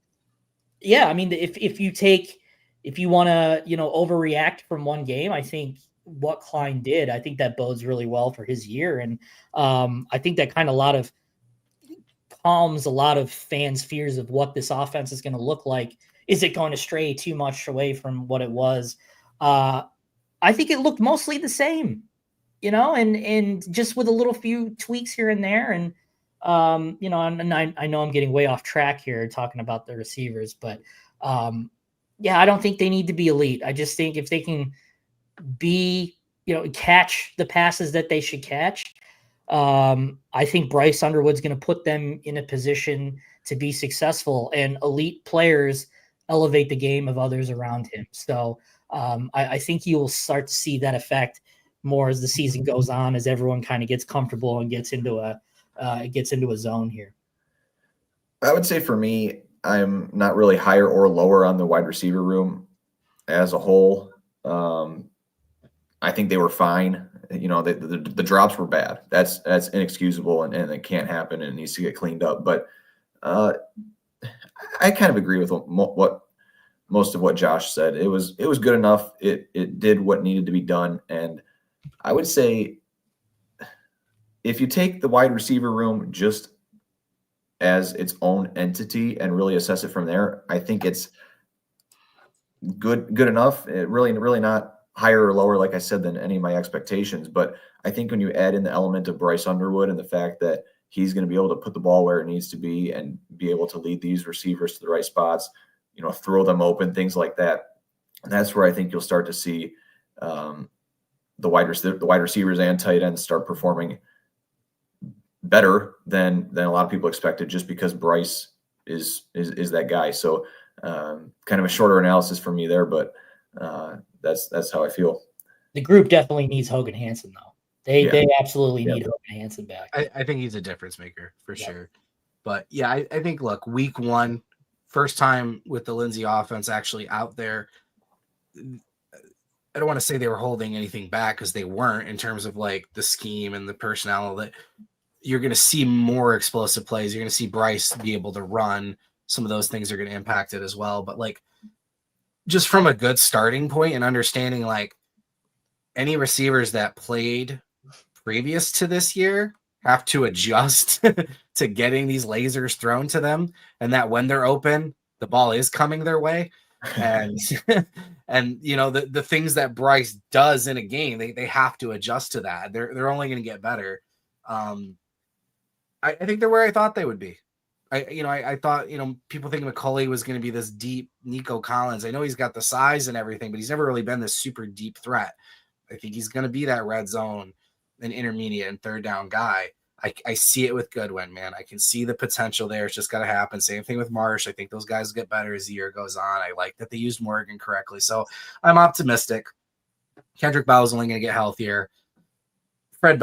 mean, if you want to, overreact from one game, I think what Klein did, I think that bodes really well for his year. And I think that kind of calms a lot of fans' fears of what this offense is going to look like. Is it going to stray too much away from what it was? I think it looked mostly the same, and just with a little few tweaks here and there. And You know, and I know I'm getting way off track here talking about the receivers, but yeah, I don't think they need to be elite. I just think if they can be, you know, catch the passes that they should catch, I think Bryce Underwood's going to put them in a position to be successful, and elite players elevate the game of others around him. So I think you will start to see that effect more as the season goes on, as everyone kind of gets comfortable and gets into a zone here. I would say for me, I'm not really higher or lower on the wide receiver room as a whole. I think they were fine. You know, the drops were bad. That's inexcusable, and it can't happen, and it needs to get cleaned up. But I kind of agree with what most of what Josh said. It was good enough. It did what needed to be done, and I would say if you take the wide receiver room just as its own entity and really assess it from there, I think it's good enough. It really not higher or lower, like I said, than any of my expectations. But I think when you add in the element of Bryce Underwood and the fact that he's going to be able to put the ball where it needs to be and be able to lead these receivers to the right spots, you know, throw them open, things like that, that's where I think you'll start to see the wide receivers and tight ends start performing better than a lot of people expected, just because Bryce is that guy. So kind of a shorter analysis for me there, but that's how I feel. The group definitely needs Hogan Hansen, though. They absolutely need Hogan Hansen back. I think he's a difference maker for sure. But yeah, I think, look, week one, first time with the Lindsey offense actually out there. I don't want to say they were holding anything back, because they weren't, in terms of like the scheme and the personnel. That you're going to see more explosive plays. You're going to see Bryce be able to run. Some of those things are going to impact it as well. But like, just from a good starting point and understanding, like, any receivers that played previous to this year have to adjust to getting these lasers thrown to them, and that when they're open, the ball is coming their way. And and you know, the things that Bryce does in a game, they have to adjust to that. They're only going to get better. I think they're where I thought they would be. I thought, you know, people think McCulley was going to be this deep Nico Collins. I know he's got the size and everything, but he's never really been this super deep threat. I think he's going to be that red zone and intermediate and third down guy. I see it with Goodwin, man. I can see the potential there. It's just got to happen. Same thing with Marsh. I think those guys get better as the year goes on. I like that they used Morgan correctly. So I'm optimistic. Kendrick Bowles only going to get healthier. Fred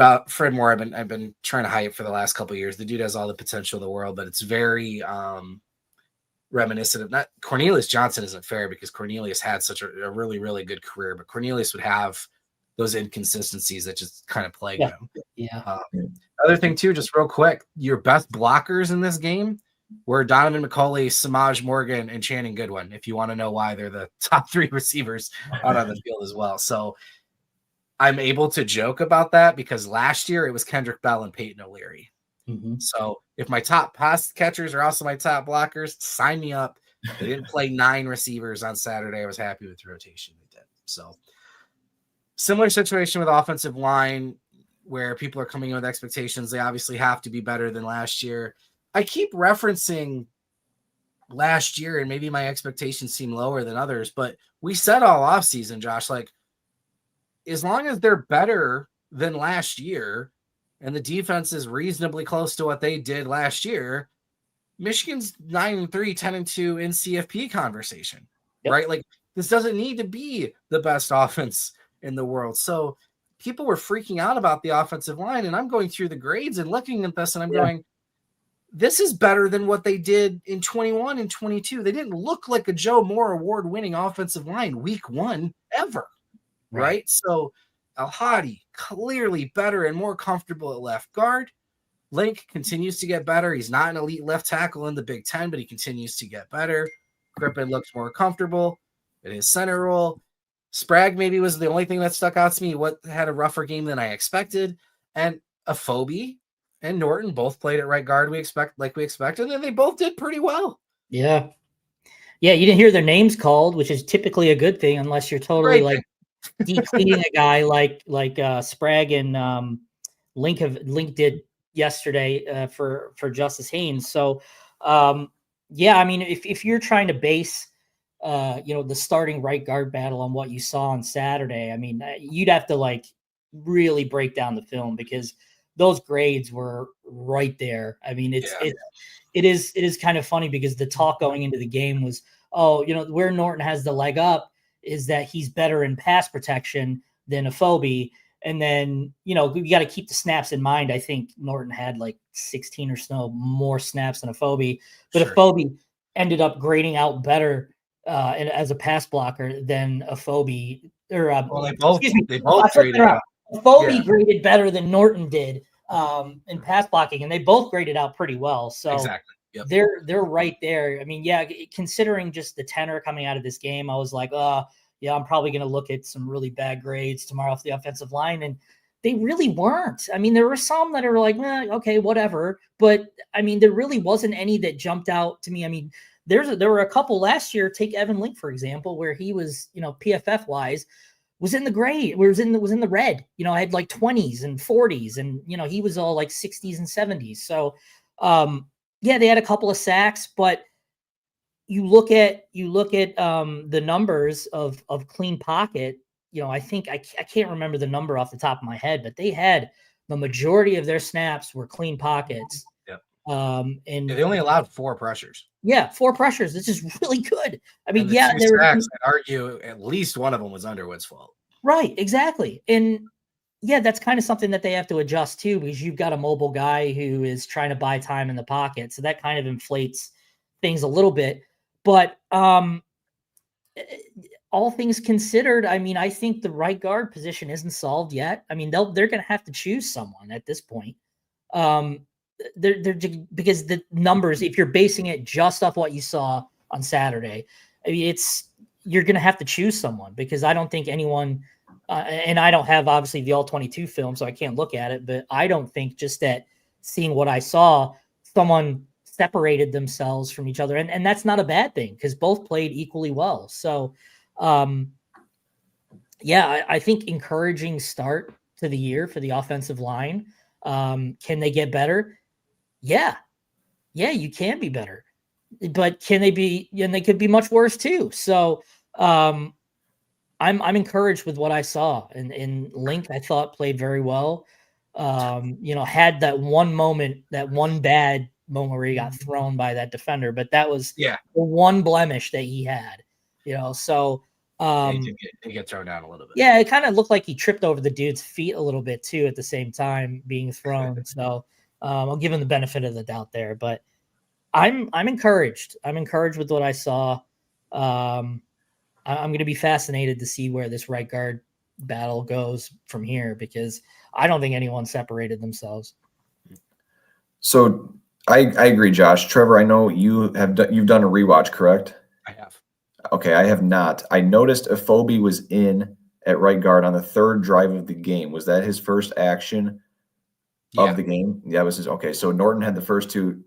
Moore, I've been trying to hype for the last couple of years. The dude has all the potential in the world, but it's very reminiscent of, not Cornelius Johnson isn't fair, because Cornelius had such a really, really good career, but Cornelius would have those inconsistencies that just kind of plague him. Yeah. Other thing too, just real quick, your best blockers in this game were Donovan McCulley, Samaj Morgan, and Channing Goodwin, if you want to know why they're the top three receivers out on the field as well. So I'm able to joke about that, because last year it was Kendrick Bell and Peyton O'Leary. Mm-hmm. So if my top pass catchers are also my top blockers, sign me up. They didn't play 9 receivers on Saturday. I was happy with the rotation they did. So similar situation with offensive line, where people are coming in with expectations. They obviously have to be better than last year. I keep referencing last year, and maybe my expectations seem lower than others, but we said all offseason, Josh, like, as long as they're better than last year and the defense is reasonably close to what they did last year, Michigan's 9-3, 10-2 in CFP conversation, right? Like, this doesn't need to be the best offense in the world. So people were freaking out about the offensive line, and I'm going through the grades and looking at this, and I'm going, this is better than what they did in 21 and 22. They didn't look like a Joe Moore award-winning offensive line week one ever, right? So Al-Hadi clearly better and more comfortable at left guard. Link continues to get better. He's not an elite left tackle in the Big Ten, but he continues to get better. Crippen looks more comfortable in his center role. Sprague maybe was the only thing that stuck out to me. What had a rougher game than I expected. And Afobe and Norton both played at right guard. We expected, and they both did pretty well. Yeah. Yeah. You didn't hear their names called, which is typically a good thing, unless you're totally like depleting a guy like Sprague and Link did yesterday for Justice Haynes. So, yeah, I mean, if you're trying to base, the starting right guard battle on what you saw on Saturday, I mean, you'd have to like really break down the film because those grades were right there. I mean, it is kind of funny because the talk going into the game was, where Norton has the leg up is that he's better in pass protection than Afobe. And then, you got to keep the snaps in mind. I think Norton had like 16 or so more snaps than Afobe, but sure. Afobe ended up grading out better as a pass blocker than Afobe. They both graded out. Afobe graded better than Norton did in pass blocking, and they both graded out pretty well. So exactly. Yep. They're right there. I mean, yeah, considering just the tenor coming out of this game, I was like, I'm probably going to look at some really bad grades tomorrow off the offensive line. And they really weren't. I mean, there were some that are like, okay, whatever. But I mean, there really wasn't any that jumped out to me. I mean, there were a couple last year. Take Evan Link, for example, where he was, PFF wise, was in the grade, was in the red. I had like 20s and 40s, and he was all like 60s and 70s. So, they had a couple of sacks, but you look at the numbers of clean pocket. I think I can't remember the number off the top of my head, but they had the majority of their snaps were clean pockets. Yep. And they only allowed 4 pressures. Yeah, 4 pressures. This is really good. I mean, there were sacks. I'd argue at least one of them was Underwood's fault. Right, exactly. And yeah, that's kind of something that they have to adjust to, because you've got a mobile guy who is trying to buy time in the pocket. So that kind of inflates things a little bit. But all things considered, I mean, I think the right guard position isn't solved yet. I mean, they're going to have to choose someone at this point. Because the numbers, if you're basing it just off what you saw on Saturday, I mean, you're going to have to choose someone, because I don't think anyone, and I don't have obviously the all-22 film, so I can't look at it, but I don't think just that seeing what I saw, someone separated themselves from each other. And that's not a bad thing, because both played equally well. So, I think encouraging start to the year for the offensive line. Can they get better? Yeah, you can be better, but can they be? And they could be much worse too. So, I'm encouraged with what I saw. And Link, I thought, played very well. Had that one bad moment where he got thrown by that defender, but that was the one blemish that he had. So he did get thrown down a little bit. Yeah, it kind of looked like he tripped over the dude's feet a little bit too at the same time being thrown. So I'll give him the benefit of the doubt there, but I'm encouraged. I'm encouraged with what I saw. I'm going to be fascinated to see where this right guard battle goes from here, because I don't think anyone separated themselves. So I agree, Josh. Trevor, I know you've done a rewatch, correct? I have. Okay, I have not. I noticed Afobe was in at right guard on the 3rd drive of the game. Was that his first action of the game? Yeah, it was his. Okay, so Norton had the first two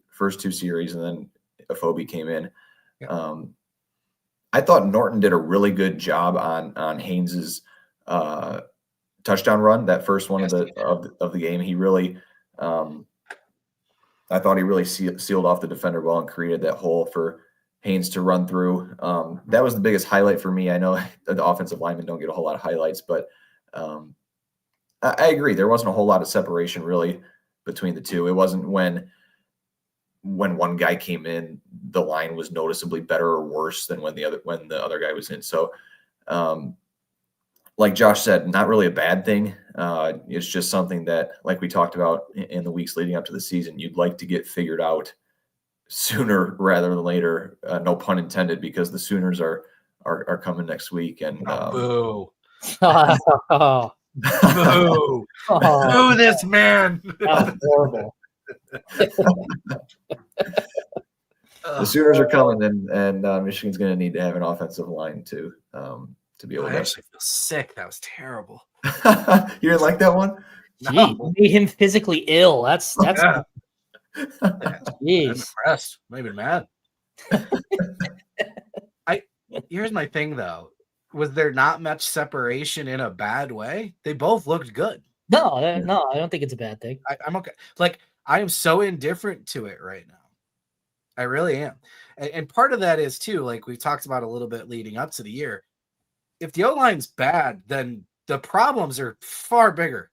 series, and then Afobe came in. Yeah. I thought Norton did a really good job on Haynes's touchdown run, that first one of the game. He really, I thought he really sealed off the defender well and created that hole for Haynes to run through. That was the biggest highlight for me. I know the offensive linemen don't get a whole lot of highlights, but I agree. There wasn't a whole lot of separation really between the two. It wasn't when one guy came in, the line was noticeably better or worse than when the other guy was in. So, like Josh said, not really a bad thing. It's just something that, like we talked about in the weeks leading up to the season, you'd like to get figured out sooner rather than later. No pun intended, because the Sooners are coming next week. And boo. Oh. Boo. Boo this man. That was horrible. The Sooners are coming, and Michigan's going to need to have an offensive line to be able to. I actually feel sick. That was terrible. You didn't like that one? Gee, made him physically ill. That's yeah. Jeez. I'm impressed. I'm even mad. Here's my thing though. Was there not much separation in a bad way? They both looked good. No, I don't think it's a bad thing. I'm okay. Like, I am so indifferent to it right now. I really am. And part of that is too, like we talked about a little bit leading up to the year. If the O-line's bad, then the problems are far bigger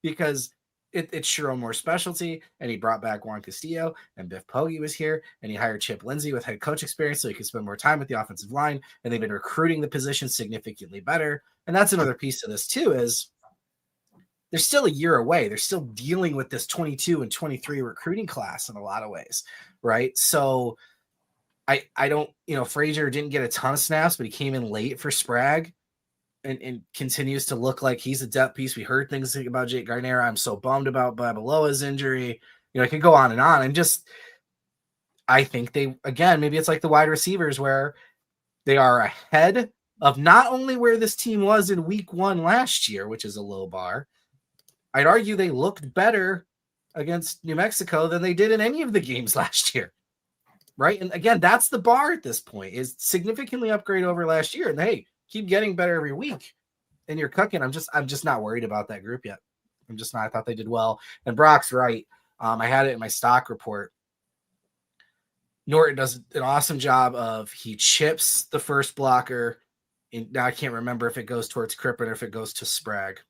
because it's Sharon Moore's specialty, and he brought back Juan Castillo, and Biff Poggi was here, and he hired Chip Lindsey with head coach experience so he could spend more time with the offensive line, and they've been recruiting the position significantly better. And that's another piece of this too, is they're still a year away. They're still dealing with this 22 and 23 recruiting class in a lot of ways, right? So I don't, Frazier didn't get a ton of snaps, but he came in late for Sprague and continues to look like he's a depth piece. We heard things about Jake Gardner. I'm so bummed about Babaloa's injury. I can go on. And just, I think maybe it's like the wide receivers where they are ahead of not only where this team was in week 1 last year, which is a low bar. I'd argue they looked better against New Mexico than they did in any of the games last year. Right. And again, that's the bar at this point, is significantly upgrade over last year. And hey, keep getting better every week. And you're cooking. I'm just not worried about that group yet. I'm just not. I thought they did well. And Brock's right. I had it in my stock report. Norton does an awesome job of, he chips the first blocker. And now I can't remember if it goes towards Crippen or if it goes to Sprague.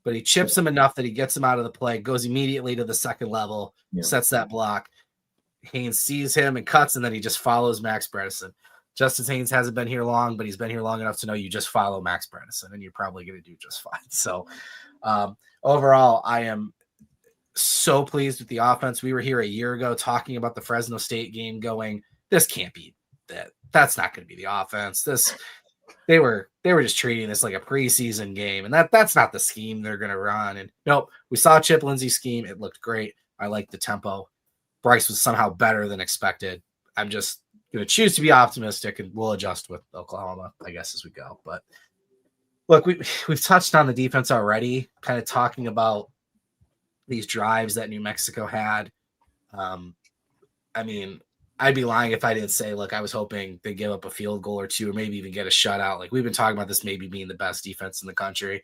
But he chips him enough that he gets him out of the play, goes immediately to the second level, sets that block. Haynes sees him and cuts, and then he just follows Max Bredesen. Justice Haynes hasn't been here long, but he's been here long enough to know you just follow Max Bredesen, and you're probably going to do just fine. So overall, I am so pleased with the offense. We were here a year ago talking about the Fresno State game going, this can't be that. That's not going to be the offense. They were just treating this like a preseason game, and that's not the scheme they're going to run. And nope, we saw Chip Lindsey's scheme. It looked great. I liked the tempo. Bryce was somehow better than expected. I'm just going to choose to be optimistic, and we'll adjust with Oklahoma, I guess, as we go. But look, we've touched on the defense already, kind of talking about these drives that New Mexico had. I mean, I'd be lying if I didn't say, look, I was hoping they give up a field goal or two, or maybe even get a shutout. Like, we've been talking about this maybe being the best defense in the country.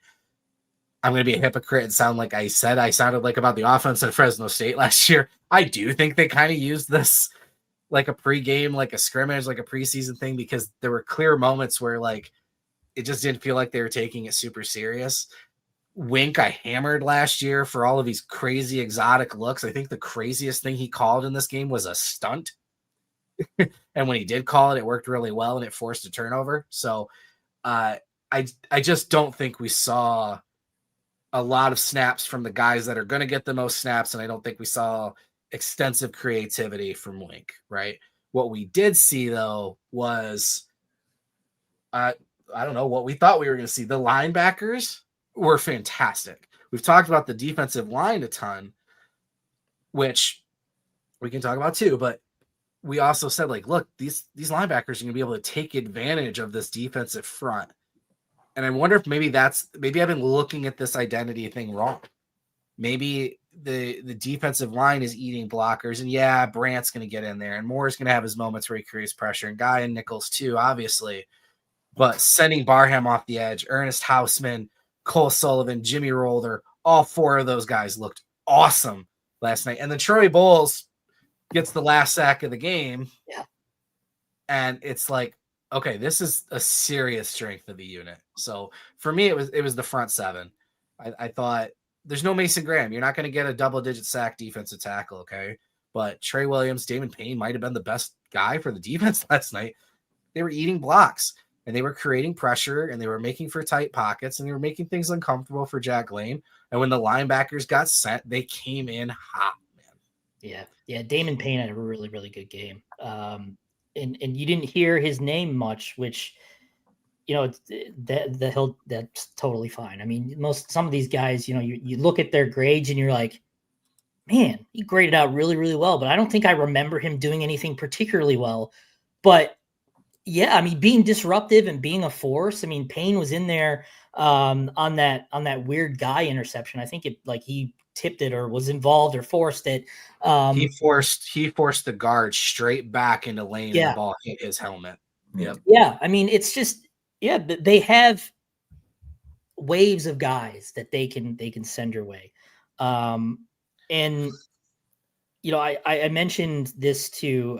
I'm going to be a hypocrite and sound like I sounded like about the offense at Fresno State last year. I do think they kind of used this like a pregame, like a scrimmage, like a preseason thing, because there were clear moments where like it just didn't feel like they were taking it super serious. Wink, I hammered last year for all of these crazy exotic looks. I think the craziest thing he called in this game was a stunt. And when he did call it, it worked really well and it forced a turnover. So I just don't think we saw a lot of snaps from the guys that are going to get the most snaps. And I don't think we saw extensive creativity from Wink, right? What we did see, though, was, I don't know, what we thought we were going to see. The linebackers were fantastic. We've talked about the defensive line a ton, which we can talk about too, but we also said, like, look, these linebackers are going to be able to take advantage of this defensive front. And I wonder if maybe I've been looking at this identity thing wrong. Maybe the defensive line is eating blockers, and yeah, Brandt's going to get in there, and Moore's going to have his moments where he creates pressure, and Guy and Nichols too, obviously. But sending Barham off the edge, Ernest Hausman, Cole Sullivan, Jimmy Rolder, all 4 of those guys looked awesome last night. And then Troy Bowles gets the last sack of the game. Yeah. And it's like, okay, this is a serious strength of the unit. So for me, it was the front 7. I thought, there's no Mason Graham. You're not going to get a double-digit sack defensive tackle, okay? But Trey Williams, Damon Payne might have been the best guy for the defense last night. They were eating blocks, and they were creating pressure, and they were making for tight pockets, and they were making things uncomfortable for Jack Lane. And when the linebackers got sent, they came in hot, man. Yeah. Damon Payne had a really, really good game. And you didn't hear his name much, which, that's totally fine. I mean, some of these guys, you look at their grades and you're like, man, he graded out really, really well, but I don't think I remember him doing anything particularly well. But yeah, I mean, being disruptive and being a force. I mean, Payne was in there on that weird guy interception. I think he tipped it or was involved or forced it. He forced the guard straight back into lane, and the ball hit his helmet. Yep. Yeah. I mean, it's just, they have waves of guys that they can send your way. And I mentioned this to,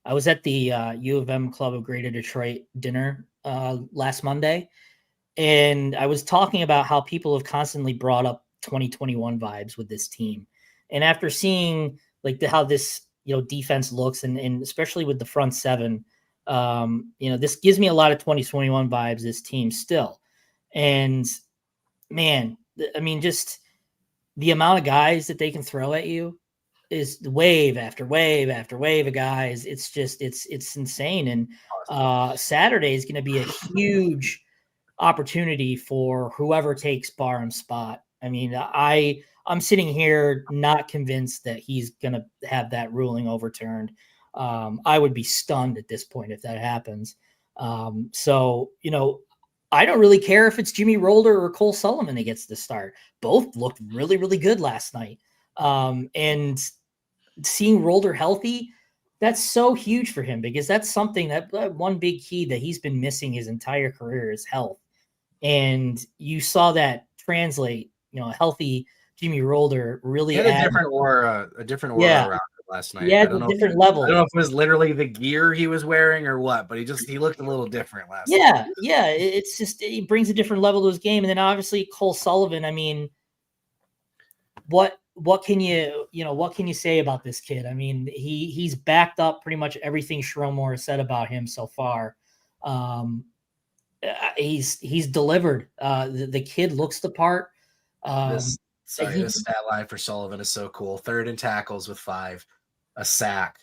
I was at the U of M Club of Greater Detroit dinner last Monday, and I was talking about how people have constantly brought up 2021 vibes with this team. And after seeing like how this, defense looks and especially with the front seven, this gives me a lot of 2021 vibes, this team still. And man, I mean, just the amount of guys that they can throw at you is wave after wave after wave of guys. It's just, it's insane. And Saturday is going to be a huge opportunity for whoever takes Barham's spot. I mean, I'm sitting here not convinced that he's going to have that ruling overturned. I would be stunned at this point if that happens. So, I don't really care if it's Jimmy Rolder or Cole Sullivan that gets the start. Both looked really, really good last night. And seeing Rolder healthy, that's so huge for him because that's something that one big key that he's been missing his entire career is health. And you saw that translate, a healthy Jimmy Rolder really had a different aura around it last night. Yeah, I don't know different level. I don't know if it was literally the gear he was wearing or what, but he looked a little different last night. Yeah. It's just, it brings a different level to his game. And then obviously Cole Sullivan, I mean, what can you say about this kid? I mean, he's backed up pretty much everything Shromore has said about him so far. He's delivered. The kid looks the part. This stat line for Sullivan is so cool. 3rd in tackles with 5, a sack,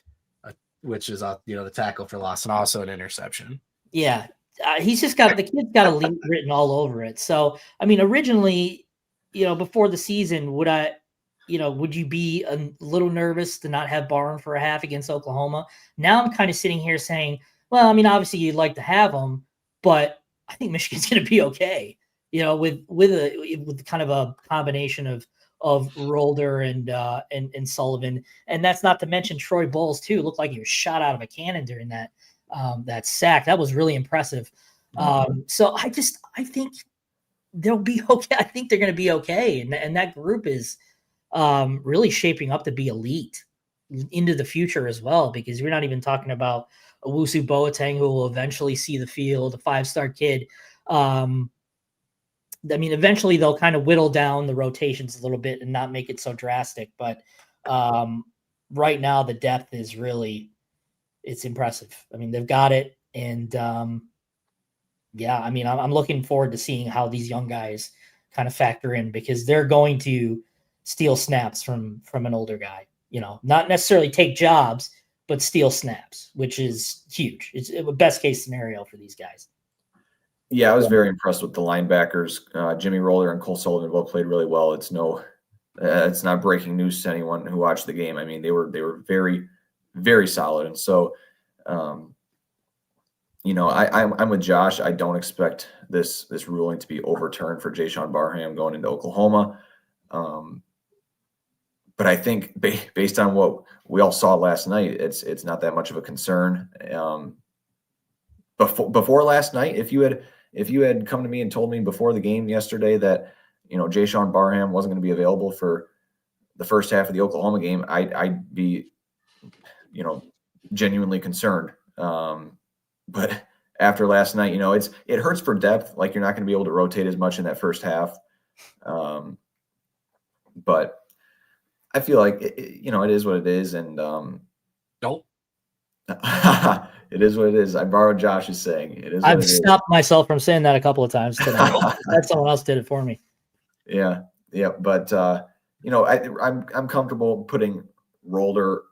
which is the tackle for loss, and also an interception. Yeah, the kid's got elite written all over it. So I mean, originally, before the season, would you be a little nervous to not have Barham for a half against Oklahoma? Now I'm kind of sitting here saying, well, I mean, obviously you'd like to have him, but I think Michigan's going to be okay. With kind of a combination of Rolder and Sullivan, and that's not to mention Troy Bowles too. Looked like he was shot out of a cannon during that sack. That was really impressive. So I think they'll be okay. I think they're going to be okay, and that group is really shaping up to be elite into the future as well. Because we're not even talking about Owusu Boateng, who will eventually see the field, a 5-star kid. I mean, eventually they'll kind of whittle down the rotations a little bit and not make it so drastic. But right now the depth is it's impressive. I mean, they've got it. And I mean, I'm looking forward to seeing how these young guys kind of factor in because they're going to steal snaps from an older guy, not necessarily take jobs, but steal snaps, which is huge. It's a best case scenario for these guys. Yeah, I was very impressed with the linebackers. Jimmy Rolder and Cole Sullivan both played really well. It's not breaking news to anyone who watched the game. I mean, they were very, very solid. And so, I'm with Josh. I don't expect this ruling to be overturned for Jayshawn Barham going into Oklahoma. But I think based on what we all saw last night, it's not that much of a concern. Before last night, if you had come to me and told me before the game yesterday that Jayshawn Barham wasn't going to be available for the first half of the Oklahoma game, I'd be genuinely concerned. But after last night, it hurts for depth. Like you're not going to be able to rotate as much in that first half. But I feel like it is what it is, and Nope. It is what it is. I borrowed Josh's saying. It is. I've stopped myself from saying that a couple of times today. That someone else did it for me. Yeah. But I'm comfortable putting either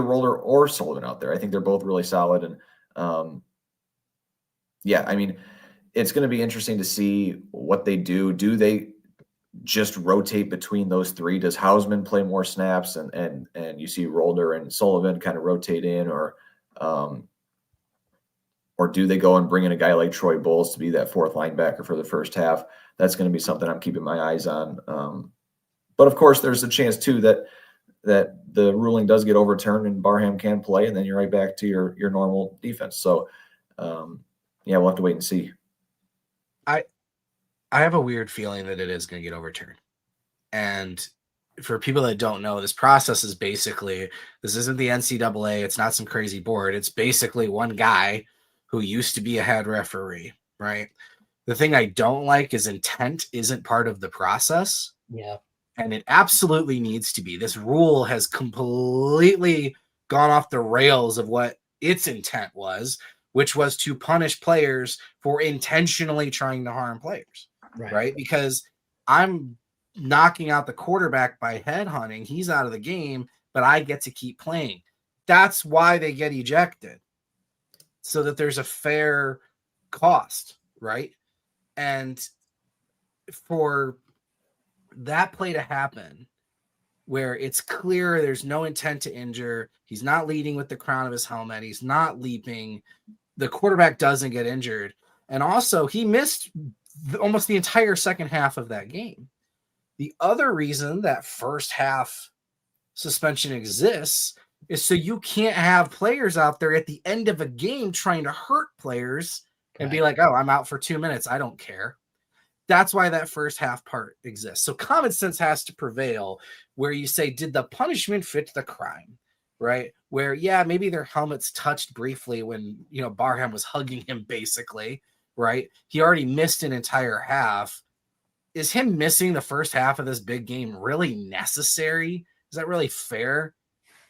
Rolder or Sullivan out there. I think they're both really solid, and I mean, it's going to be interesting to see what they do. Do they just rotate between those three? Does Hausman play more snaps and you see Rolder and Sullivan kind of rotate in, or do they go and bring in a guy like Troy Bowles to be that 4th linebacker for the first half? That's going to be something I'm keeping my eyes on. But of course, there's a chance too that the ruling does get overturned and Barham can play, and then you're right back to your normal defense. So, we'll have to wait and see. I have a weird feeling that it is going to get overturned. And for people that don't know, this process is basically, this isn't the NCAA. It's not some crazy board. It's basically one guy who used to be a head referee, right? The thing I don't like is intent isn't part of the process. Yeah. And it absolutely needs to be. This rule has completely gone off the rails of what its intent was, which was to punish players for intentionally trying to harm players, right? Because I'm knocking out the quarterback by headhunting. He's out of the game, but I get to keep playing. That's why they get ejected, so that there's a fair cost, right? And for that play to happen, where it's clear there's no intent to injure, he's not leading with the crown of his helmet, he's not leaping, the quarterback doesn't get injured, and also he missed almost the entire second half of that game. The other reason that first half suspension exists is so you can't have players out there at the end of a game trying to hurt players and be like, oh, I'm out for 2 minutes, I don't care. That's why that first half part exists. So common sense has to prevail, where you say, did the punishment fit the crime, right? Where, yeah, maybe their helmets touched briefly when, Barham was hugging him basically, right? He already missed an entire half. Is him missing the first half of this big game really necessary? Is that really fair?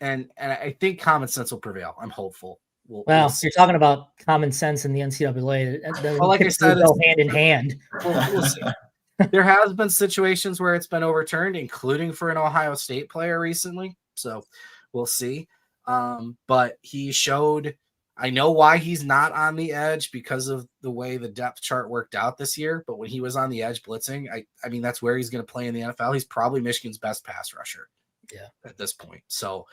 And I think common sense will prevail. I'm hopeful. We'll you're talking about common sense in the NCAA. Well, like I said, go hand in hand. We'll see. There has been situations where it's been overturned, including for an Ohio State player recently. So we'll see. But he showed, I know why he's not on the edge, because of the way the depth chart worked out this year. But when he was on the edge blitzing, I mean, that's where he's going to play in the NFL. He's probably Michigan's best pass rusher at this point. So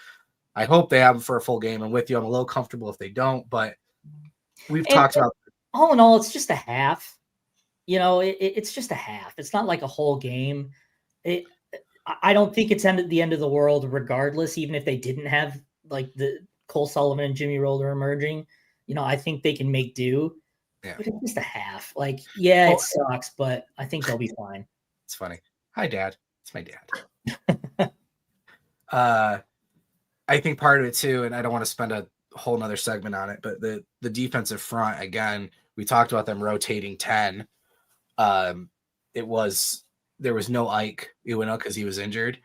I hope they have him for a full game. And with you, I'm a little comfortable if they don't, but we've talked about. All in all, it's just a half. It's just a half. It's not like a whole game. I don't think it's the end of the world regardless, even if they didn't have like the Cole Sullivan and Jimmy Roller emerging. I think they can make do. Yeah. But it's just a half. Like, it sucks, but I think they'll be fine. It's funny. Hi, Dad. It's my dad. I think part of it too, and I don't want to spend a whole nother segment on it, but the defensive front, again, we talked about them rotating 10. There was no Ike Iwano because he was injured.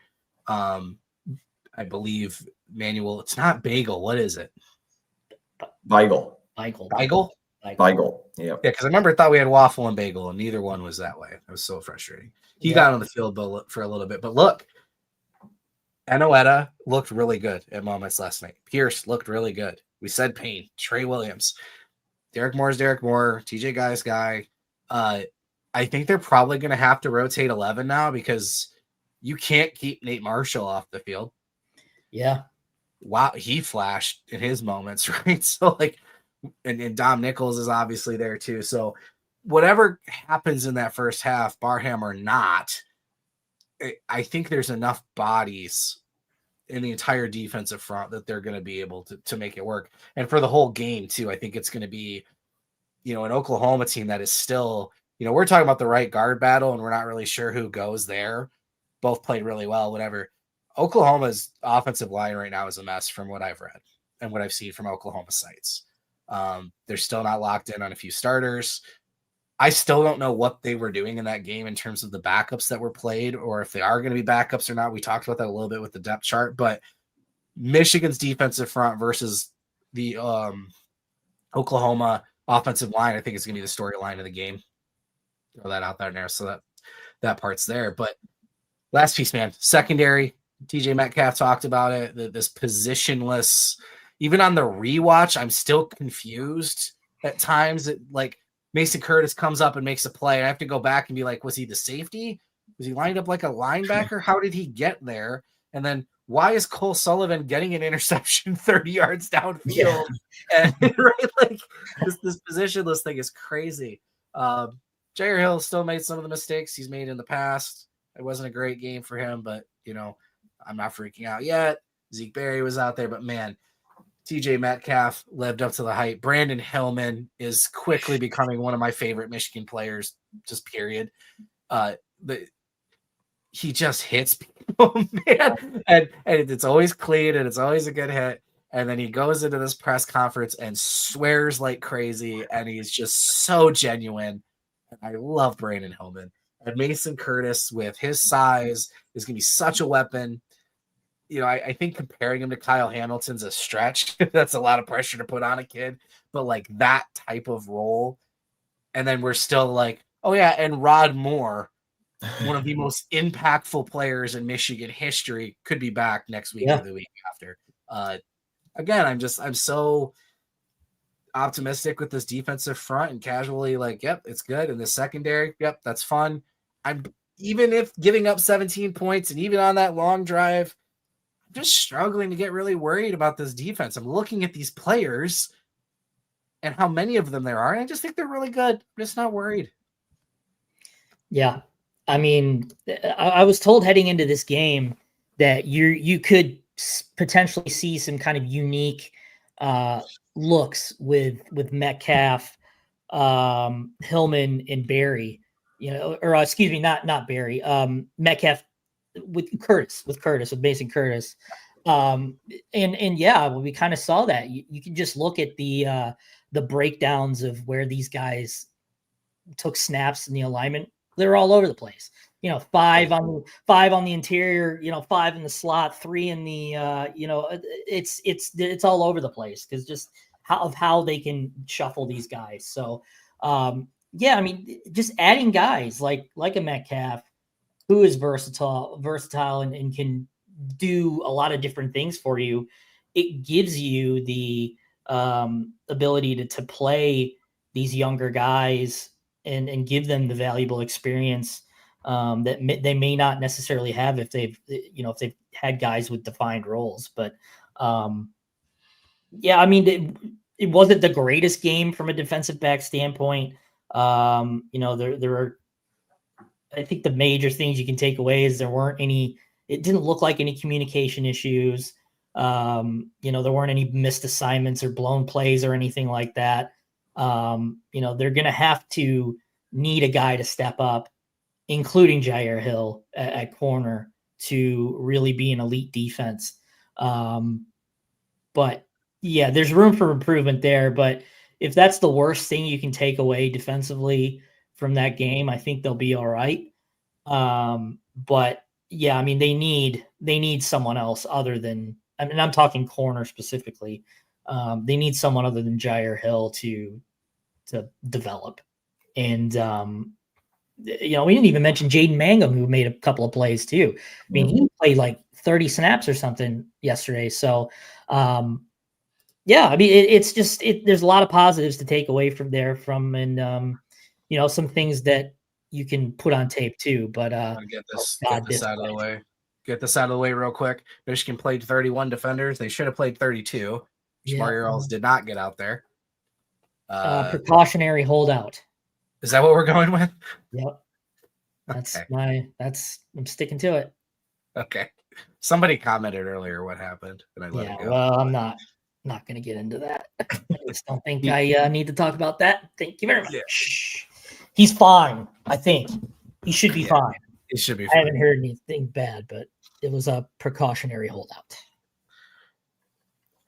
I believe Manuel. It's not Bagel. What is it? Bagel. Yeah. Because I remember I thought we had Waffle and Bagel, and neither one was that way. It was so frustrating. He got on the field for a little bit, but look, Enoetta looked really good at moments last night. Pierce looked really good. We said Payne, Trey Williams, Derek Moore's Derek Moore, TJ Guy's guy. I think they're probably going to have to rotate 11 now, because you can't keep Nate Marshall off the field. Yeah. Wow. He flashed in his moments, right? So and Dom Nichols is obviously there too. So whatever happens in that first half, Barham or not, I think there's enough bodies in the entire defensive front that they're going to be able to make it work. And for the whole game too, I think it's going to be, an Oklahoma team that is still, we're talking about the right guard battle and we're not really sure who goes there. Both played really well, whatever. Oklahoma's offensive line right now is a mess from what I've read and what I've seen from Oklahoma sites. They're still not locked in on a few starters. I still don't know what they were doing in that game in terms of the backups that were played, or if they are going to be backups or not. We talked about that a little bit with the depth chart, but Michigan's defensive front versus the Oklahoma offensive line, I think is going to be the storyline of the game. Throw that out there. So that part's there. But last piece, man, secondary. TJ Metcalf talked about it. This positionless, even on the rewatch, I'm still confused at times. Mason Curtis comes up and makes a play. I have to go back and be like, was he the safety? Was he lined up like a linebacker? How did he get there? And then why is Cole Sullivan getting an interception 30 yards downfield? Yeah. And right, this positionless thing is crazy. Jair Hill still made some of the mistakes he's made in the past. It wasn't a great game for him, but I'm not freaking out yet. Zeke Berry was out there, but man, TJ Metcalf lived up to the hype. Brandon Hillman is quickly becoming one of my favorite Michigan players, just period. he just hits people, man. And it's always clean and it's always a good hit. And then he goes into this press conference and swears like crazy. And he's just so genuine. I love Brandon Hillman. And Mason Curtis, with his size, is going to be such a weapon. You know, I think comparing him to Kyle Hamilton's a stretch. That's a lot of pressure to put on a kid. But like that type of role. And then we're still like, oh, yeah, and Rod Moore, one of the most impactful players in Michigan history, could be back next week or the week after. Again, I'm so optimistic with this defensive front and casually like, yep, it's good. And the secondary, yep, that's fun. I'm even if giving up 17 points and even on that long drive, I'm just struggling to get really worried about this defense. I'm looking at these players and how many of them there are, and I just think they're really good. I'm just not worried. Yeah. I mean, I was told heading into this game that you could potentially see some kind of unique looks with Metcalf, Hillman, and Barry. You know, or excuse me, not Barry. Metcalf with Mason Curtis. And yeah, well, we kind of saw that. You can just look at the breakdowns of where these guys took snaps in the alignment. They're all over the place. You know, five on the interior, you know, 5 in the slot, 3 in the you know, it's all over the place because just how they can shuffle these guys. So yeah, I mean, just adding guys like a Metcalf who is versatile and can do a lot of different things for you. It gives you the ability to play these younger guys and give them the valuable experience that they may not necessarily have if they've had guys with defined roles. But yeah, I mean, it wasn't the greatest game from a defensive back standpoint. You know, there are, I think the major things you can take away is it didn't look like any communication issues. You know, there weren't any missed assignments or blown plays or anything like that. You know, they're going to have to need a guy to step up, including Jair Hill at corner, to really be an elite defense. But yeah, there's room for improvement there. But if that's the worst thing you can take away defensively from that game, I think they'll be all right. But yeah, I mean, they need someone else other than, I mean, I'm talking corner specifically. They need someone other than Jair Hill to develop. And, you know, we didn't even mention Jaden Mangum, who made a couple of plays too. I mean, he played like 30 snaps or something yesterday. So, yeah, I mean, it's just, there's a lot of positives to take away from there and, you know, some things that you can put on tape too, but, get this out of the way. Get this out of the way real quick. Michigan played 31 defenders. They should have played 32. Jamari Earls did not get out there. Precautionary holdout. Is that what we're going with? Yep. I'm sticking to it. Okay. Somebody commented earlier what happened, and I let it go. Well, I'm not going to get into that. I just don't think I need to talk about that. Thank you very much. Yeah. He's fine. I think he should be fine. He should be fine. I haven't heard anything bad, but it was a precautionary holdout.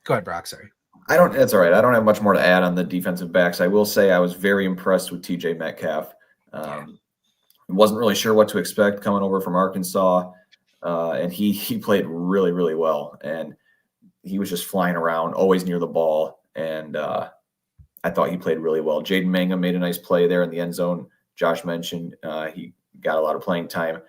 Go ahead, Brock. Sorry. That's all right. I don't have much more to add on the defensive backs. I will say I was very impressed with TJ Metcalf. Wasn't really sure what to expect coming over from Arkansas. And he played really, really well. And he was just flying around, always near the ball. And I thought he played really well. Jaden Mangum made a nice play there in the end zone. Josh mentioned he got a lot of playing time.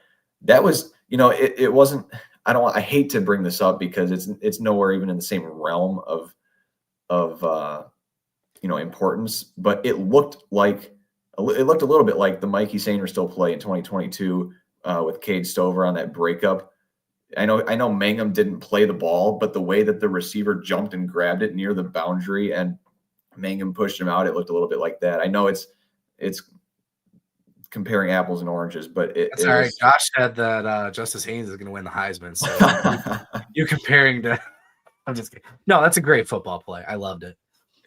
That was, you know, it wasn't, I hate to bring this up because it's nowhere even in the same realm of you know, importance, but it looked a little bit like the Mikey Sainristil play in 2022 with Cade Stover on that breakup. I know Mangum didn't play the ball, but the way that the receiver jumped and grabbed it near the boundary and Mangum pushed him out, it looked a little bit like that. I know it's comparing apples and oranges, but that's all right. Josh said that Justice Haynes is going to win the Heisman. So you comparing to, I'm just kidding. No, that's a great football play. I loved it.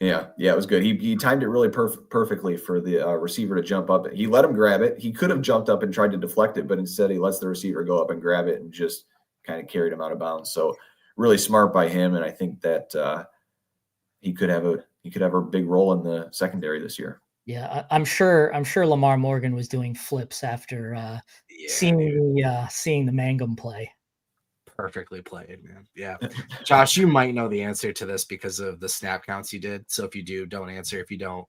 Yeah, it was good. He timed it really perfectly for the receiver to jump up. He let him grab it. He could have jumped up and tried to deflect it, but instead he lets the receiver go up and grab it and just kind of carried him out of bounds. So really smart by him, and I think that he could have a big role in the secondary this year. Yeah, I'm sure Lamar Morgan was doing flips after seeing the Mangum play. Perfectly played, man. Yeah. Josh, you might know the answer to this because of the snap counts you did. So if you do, don't answer. If you don't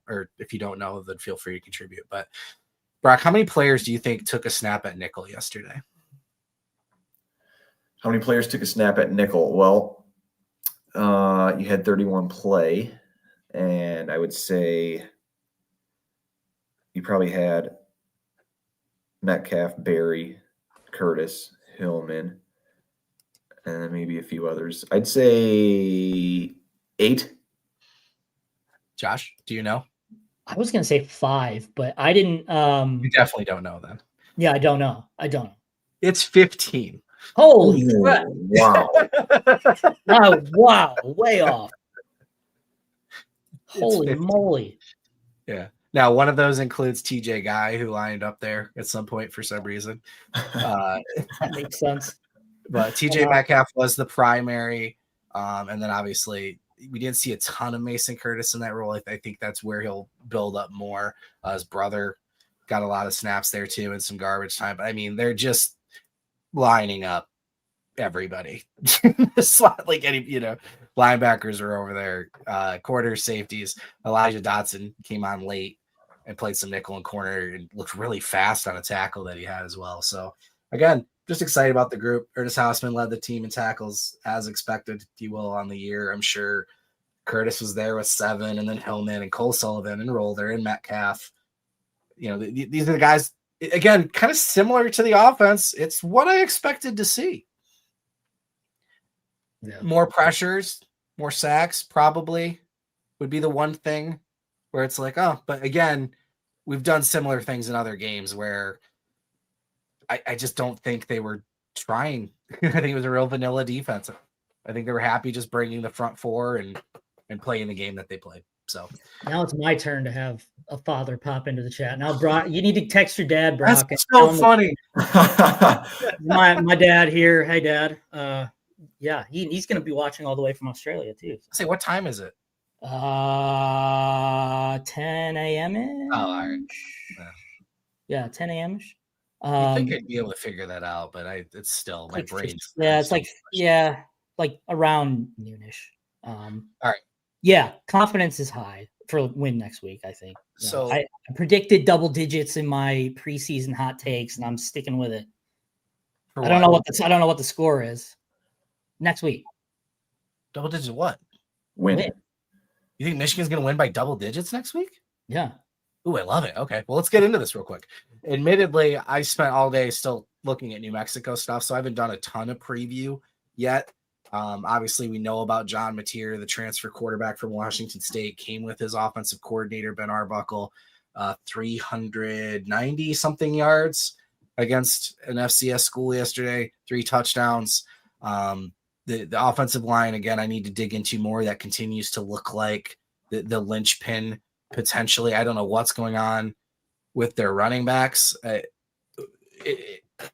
know, then feel free to contribute. But Brock, how many players do you think took a snap at nickel yesterday? How many players took a snap at nickel? Well, you had 31 play, and I would say you probably had Metcalf, Berry, Curtis, Hillman, and then maybe a few others. I'd say 8. Josh, do you know? I was gonna say 5, but I didn't. You definitely don't know then. Yeah, I don't know. It's 15. Holy crap! Wow! Oh, wow, way off. Holy moly! Yeah. Now, one of those includes TJ Guy, who lined up there at some point for some reason. That makes sense. But TJ Metcalf was the primary. And then obviously we didn't see a ton of Mason Curtis in that role. I think that's where he'll build up more. His brother got a lot of snaps there too and some garbage time. But I mean, they're just lining up everybody. Like any, linebackers are over there, quarter safeties. Elijah Dotson came on late and played some nickel and corner and looked really fast on a tackle that he had as well. So again, just excited about the group. Ernest Hausman led the team in tackles as expected, if you will, on the year. I'm sure Curtis was there with 7, and then Hillman and Cole Sullivan and Rolder and Metcalf. These are the guys, again, kind of similar to the offense. It's what I expected to see. Yeah. More pressures, more sacks probably would be the one thing where it's like, oh, but again, we've done similar things in other games where I just don't think they were trying. I think it was a real vanilla defense. I think they were happy just bringing the front 4 and playing the game that they played. So now it's my turn to have a father pop into the chat. Now, Brock, you need to text your dad, Brock. That's so funny. my dad here. Hey, Dad. Yeah, he's going to be watching all the way from Australia too. Say, what time is it? 10 a.m. Oh, all right. Yeah, 10 a.m. I think I'd be able to figure that out, but it's still my brain. Yeah, it's like around noonish. All right. Yeah, confidence is high for win next week, I think. So I predicted double digits in my preseason hot takes, and I'm sticking with it. I don't know what the score is next week. Double digits what? Win. You think Michigan's going to win by double digits next week? Yeah. Ooh, I love it. Okay, well, let's get into this real quick. Admittedly, I spent all day still looking at New Mexico stuff, so I haven't done a ton of preview yet. Obviously, we know about John Mateer, the transfer quarterback from Washington State, came with his offensive coordinator, Ben Arbuckle, 390-something yards against an FCS school yesterday, 3 touchdowns. The offensive line, again, I need to dig into more. That continues to look like the linchpin potentially. I don't know what's going on with their running backs.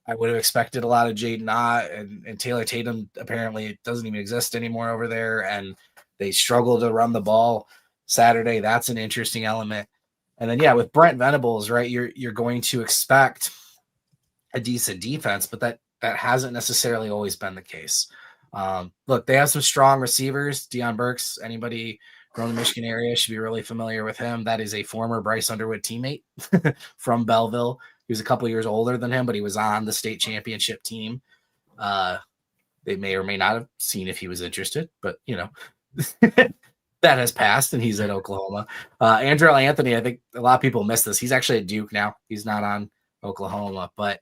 I would have expected a lot of Jaden Ott and Taylor Tatum. Apparently it doesn't even exist anymore over there, and they struggle to run the ball Saturday. That's an interesting element. And then, yeah, with Brent Venables, right, you're going to expect a decent defense, but that hasn't necessarily always been the case. Look, they have some strong receivers. Deion Burks, anybody from the Michigan area should be really familiar with him. That is a former Bryce Underwood teammate from Belleville. He was a couple years older than him, but he was on the state championship team. They may or may not have seen if he was interested, but that has passed, and he's at Oklahoma. Andrell Anthony, I think a lot of people miss this. He's actually at Duke now. He's not on Oklahoma, but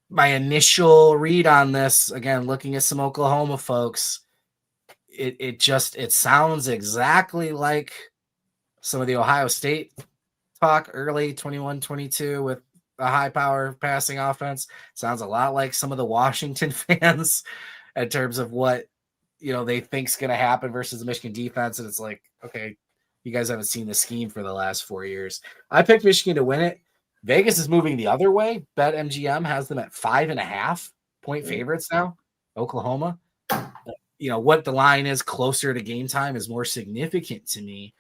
my initial read on this, again, looking at some Oklahoma folks, it sounds exactly like some of the Ohio State talk early 21-22 with a high power passing offense. Sounds a lot like some of the Washington fans in terms of what they think's going to happen versus the Michigan defense. And it's like, okay, you guys haven't seen the scheme for the last 4 years. I picked Michigan to win it. Vegas is moving the other way. BetMGM has them at 5.5-point favorites now. Oklahoma. What the line is closer to game time is more significant to me.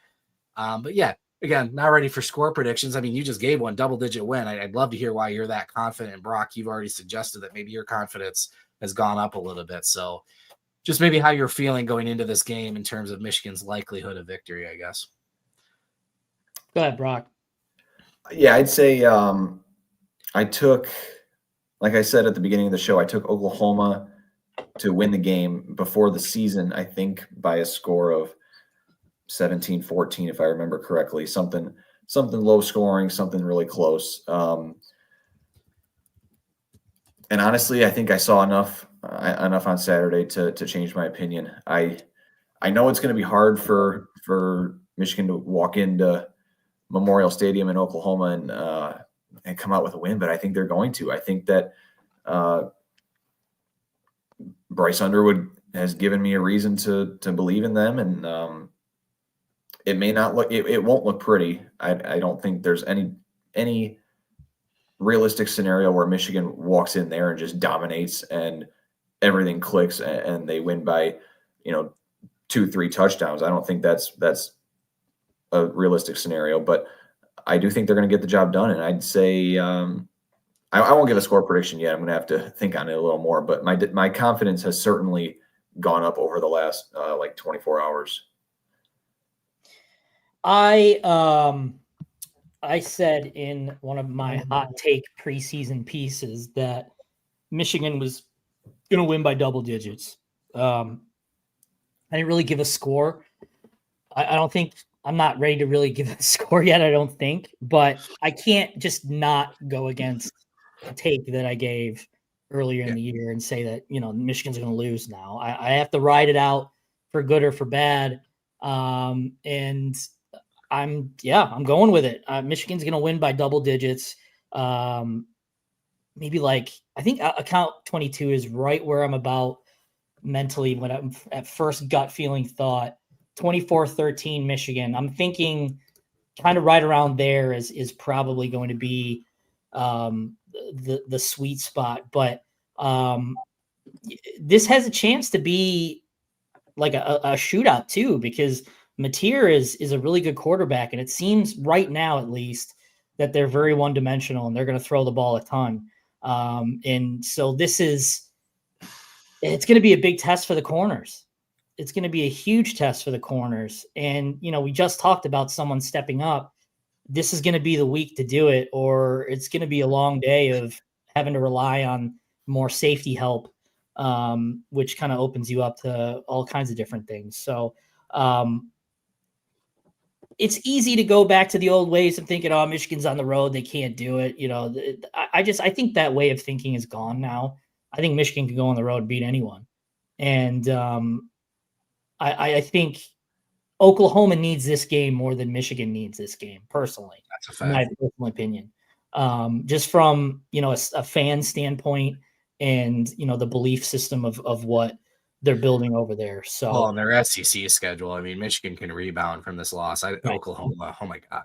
But yeah, again, not ready for score predictions. I mean, you just gave one double-digit win. I'd love to hear why you're that confident. Brock, you've already suggested that maybe your confidence has gone up a little bit. So just maybe how you're feeling going into this game in terms of Michigan's likelihood of victory, I guess. Go ahead, Brock. Yeah, I'd say I took, like I said at the beginning of the show, I took Oklahoma to win the game before the season, I think by a score of 17-14, if I remember correctly, something low scoring, something really close. And honestly, I think I saw enough on Saturday to change my opinion. I know it's going to be hard for Michigan to walk into Memorial Stadium in Oklahoma and come out with a win, but I think they're going to. I think that Bryce Underwood has given me a reason to believe in them, and it may not look, it won't look pretty. I don't think there's any realistic scenario where Michigan walks in there and just dominates and everything clicks and they win by 2-3 touchdowns. I don't think that's a realistic scenario, but I do think they're going to get the job done. And I'd say I won't give a score prediction yet. I'm going to have to think on it a little more, but my confidence has certainly gone up over the last 24 hours. I said in one of my hot take preseason pieces that Michigan was going to win by double digits. I didn't really give a score. I don't think I'm not ready to really give a score yet. I don't think, but I can't just not go against a take that I gave earlier in the year and say that, Michigan's going to lose now. I have to ride it out for good or for bad. And I'm going with it. Michigan's going to win by double digits. Maybe I think account 22 is right where I'm about mentally when I'm at first gut feeling thought 24-13 Michigan. I'm thinking kind of right around there is probably going to be the sweet spot. But this has a chance to be like a shootout too, because Mateer is a really good quarterback, and it seems right now at least that they're very one-dimensional and they're going to throw the ball a ton. And so it's going to be a big test for the corners. It's going to be a huge test for the corners. And, we just talked about someone stepping up. This is going to be the week to do it, or it's going to be a long day of having to rely on more safety help, which kind of opens you up to all kinds of different things. So, it's easy to go back to the old ways of thinking, oh, Michigan's on the road, they can't do it. I think that way of thinking is gone now. I think Michigan can go on the road and beat anyone. And I think Oklahoma needs this game more than Michigan needs this game, personally. That's a fact. My personal opinion. Just from, a fan standpoint and, the belief system of what they're building over there. So on their SEC schedule, I mean, Michigan can rebound from this loss. Right. Oklahoma, oh my God.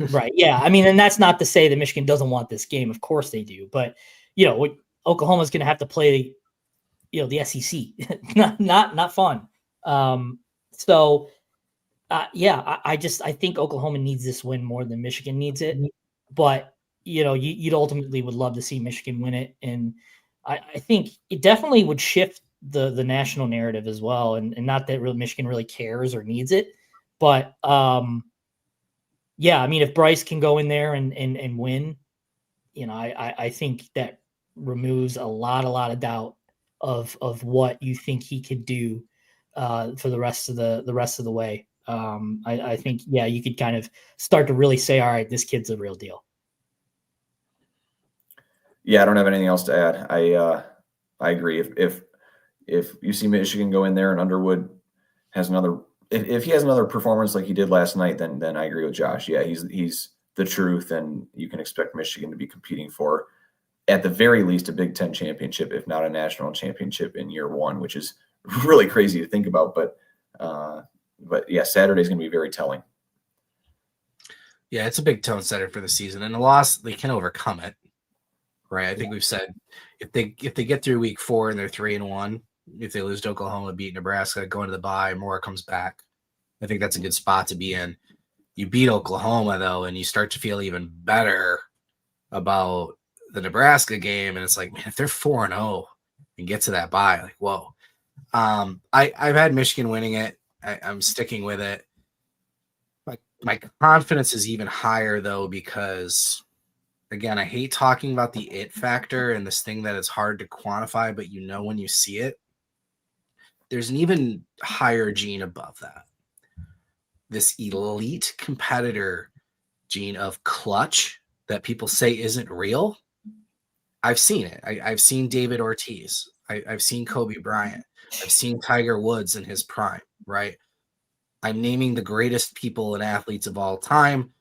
Right. Yeah. I mean, and that's not to say that Michigan doesn't want this game. Of course they do. But, Oklahoma's going to have to play, the SEC. not fun. I think Oklahoma needs this win more than Michigan needs it. But, you'd ultimately would love to see Michigan win it. And I think it definitely would shift the national narrative as well. And not that Michigan really cares or needs it. But, if Bryce can go in there and win, I think that removes a lot of doubt of what you think he could do for the rest of the way. I think, you could kind of start to really say, all right, this kid's a real deal. Yeah, I don't have anything else to add. I agree. If you see Michigan go in there and Underwood has if he has another performance like he did last night, then I agree with Josh. Yeah, he's the truth, and you can expect Michigan to be competing for, at the very least, a Big Ten championship, if not a national championship in year one, which is really crazy to think about. But yeah, Saturday's going to be very telling. Yeah, it's a big tone setter for the season, and a loss, they can overcome it, right? I think we've said if they get through week 4 and they're 3-1, if they lose to Oklahoma, beat Nebraska, go into the bye, Moore comes back, I think that's a good spot to be in. You beat Oklahoma though, and you start to feel even better about the Nebraska game, and it's like, man, if they're 4-0 and get to that bye, like, whoa. I've had Michigan winning it. I'm sticking with it. My confidence is even higher though, because again, I hate talking about the it factor and this thing that it's hard to quantify, but you know when you see it. There's an even higher gene above that. This elite competitor gene of clutch that people say isn't real. I've seen it. I've seen David Ortiz. I've seen Kobe Bryant. I've seen Tiger Woods in his prime, right? I'm naming the greatest people and athletes of all time.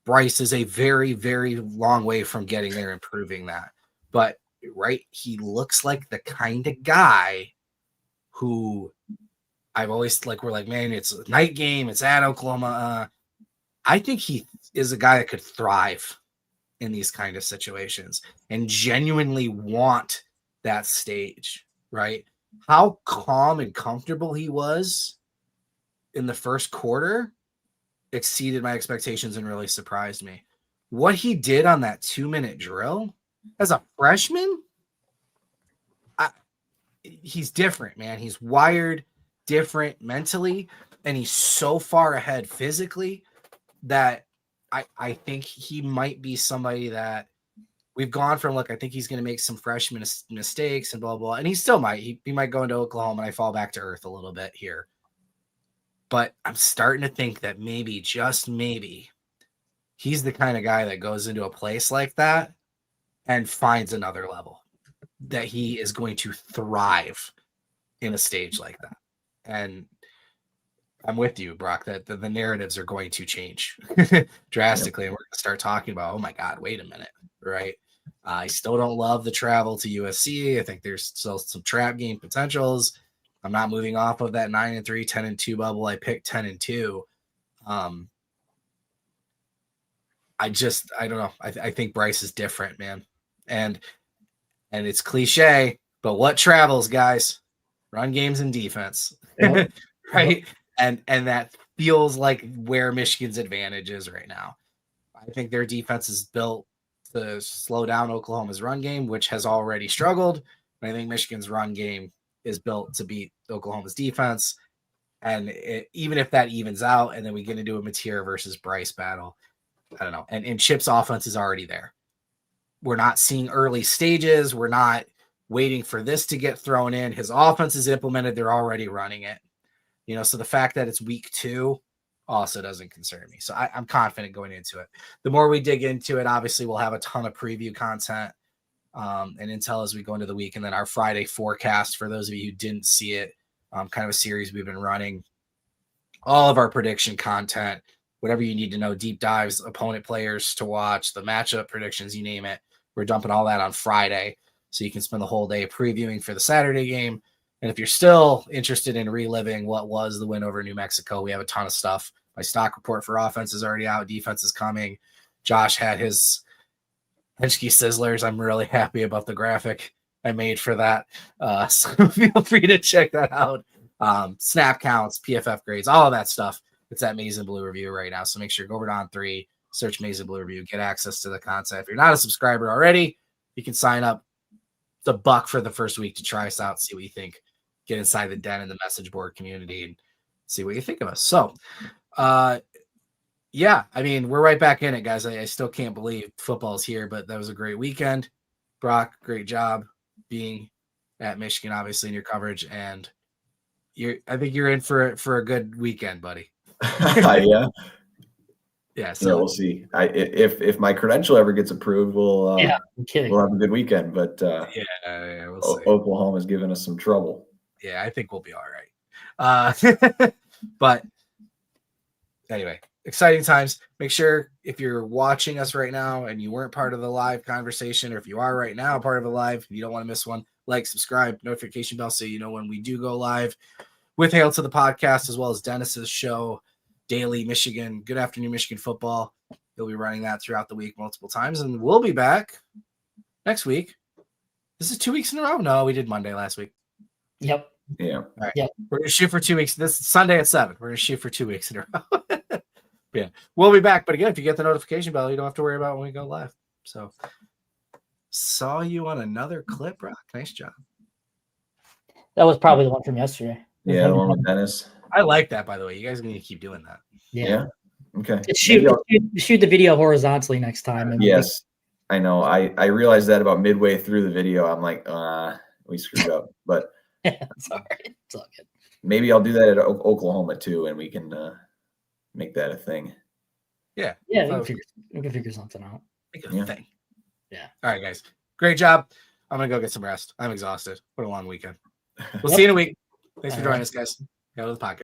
Bryce is a very, very long way from getting there and proving that. But, right, he looks like the kind of guy who I've always, like, we're like, man, it's a night game. It's at Oklahoma. I think he is a guy that could thrive in these kind of situations and genuinely want that stage, right? How calm and comfortable he was in the first quarter exceeded my expectations and really surprised me. What he did on that 2-minute drill as a freshman, he's different, man. He's wired different mentally, and he's so far ahead physically that I think he might be somebody that we've gone from, look, I think he's going to make some freshman mistakes and blah, blah, and he still might. He might go into Oklahoma and I fall back to earth a little bit here. But I'm starting to think that maybe, just maybe, he's the kind of guy that goes into a place like that and finds another level, that he is going to thrive in a stage like that. And I'm with you, Brock, that the narratives are going to change drastically. And we're going to start talking about, oh my God, wait a minute, right? I still don't love the travel to USC. I think there's still some trap game potentials. I'm not moving off of that 9-3, 10-2 bubble. I picked 10-2. I don't know. I think Bryce is different, man. And it's cliche, but what travels, guys? Run games and defense, right? And that feels like where Michigan's advantage is right now. I think their defense is built to slow down Oklahoma's run game, which has already struggled. But I think Michigan's run game is built to beat Oklahoma's defense. And even if that evens out and then we get into a Mateer versus Bryce battle, I don't know. And Chip's offense is already there. We're not seeing early stages. We're not waiting for this to get thrown in. His offense is implemented. They're already running it. So the fact that it's week 2 also doesn't concern me. So I'm confident going into it. The more we dig into it, obviously we'll have a ton of preview content and intel as we go into the week. And then our Friday forecast, for those of you who didn't see it, kind of a series we've been running. All of our prediction content, whatever you need to know, deep dives, opponent players to watch, the matchup predictions, you name it. We're dumping all that on Friday, so you can spend the whole day previewing for the Saturday game. And if you're still interested in reliving what was the win over New Mexico, we have a ton of stuff. My stock report for offense is already out. Defense is coming. Josh had his Henschke Sizzlers. I'm really happy about the graphic I made for that. So feel free to check that out. Snap counts, PFF grades, all of that stuff. It's at Maize Blue Review right now. So make sure you go over to On3, search Maize Blue Review, get access to the content. If you're not a subscriber already, you can sign up. It's $1 for the first week to try us out, see what you think. Get inside the den in the message board community and see what you think of us. So, yeah, I mean, we're right back in it, guys. I still can't believe football's here, but that was a great weekend. Brock, great job being at Michigan, obviously, in your coverage. And I think you're in for a good weekend, buddy. Yeah. Yeah. So we'll see. If my credential ever gets approved, we'll have a good weekend. But we'll see. Oklahoma's giving us some trouble. Yeah, I think we'll be all right. But anyway, exciting times. Make sure if you're watching us right now and you weren't part of the live conversation, or if you are right now part of a live, you don't want to miss one, like, subscribe, notification bell, so you know when we do go live with Hail to the Podcast, as well as Dennis's show, Daily Michigan, Good Afternoon Michigan Football. He'll be running that throughout the week multiple times, and we'll be back next week. This is 2 weeks in a row. No, we did Monday last week. Yep. Yeah. All right. Yep. We're going to shoot for 2 weeks. This is Sunday at 7. We're going to shoot for 2 weeks in a row. Yeah. We'll be back. But again, if you get the notification bell, you don't have to worry about when we go live. So, saw you on another clip, Brock. Nice job. That was probably the one from yesterday. Yeah, the one with Dennis. I like that, by the way. You guys need to keep doing that. Yeah. Okay. Shoot the video horizontally next time. And yes. I know. I realized that about midway through the video. I'm like, we screwed up. But it's all right. It's all good. maybe I'll do that at Oklahoma too, and we can make that a thing. Yeah. Yeah, we can figure something out. Make it a thing. Yeah. All right, guys. Great job. I'm going to go get some rest. I'm exhausted. What a long weekend. We'll see you in a week. Thanks for joining us, guys. Go to the podcast.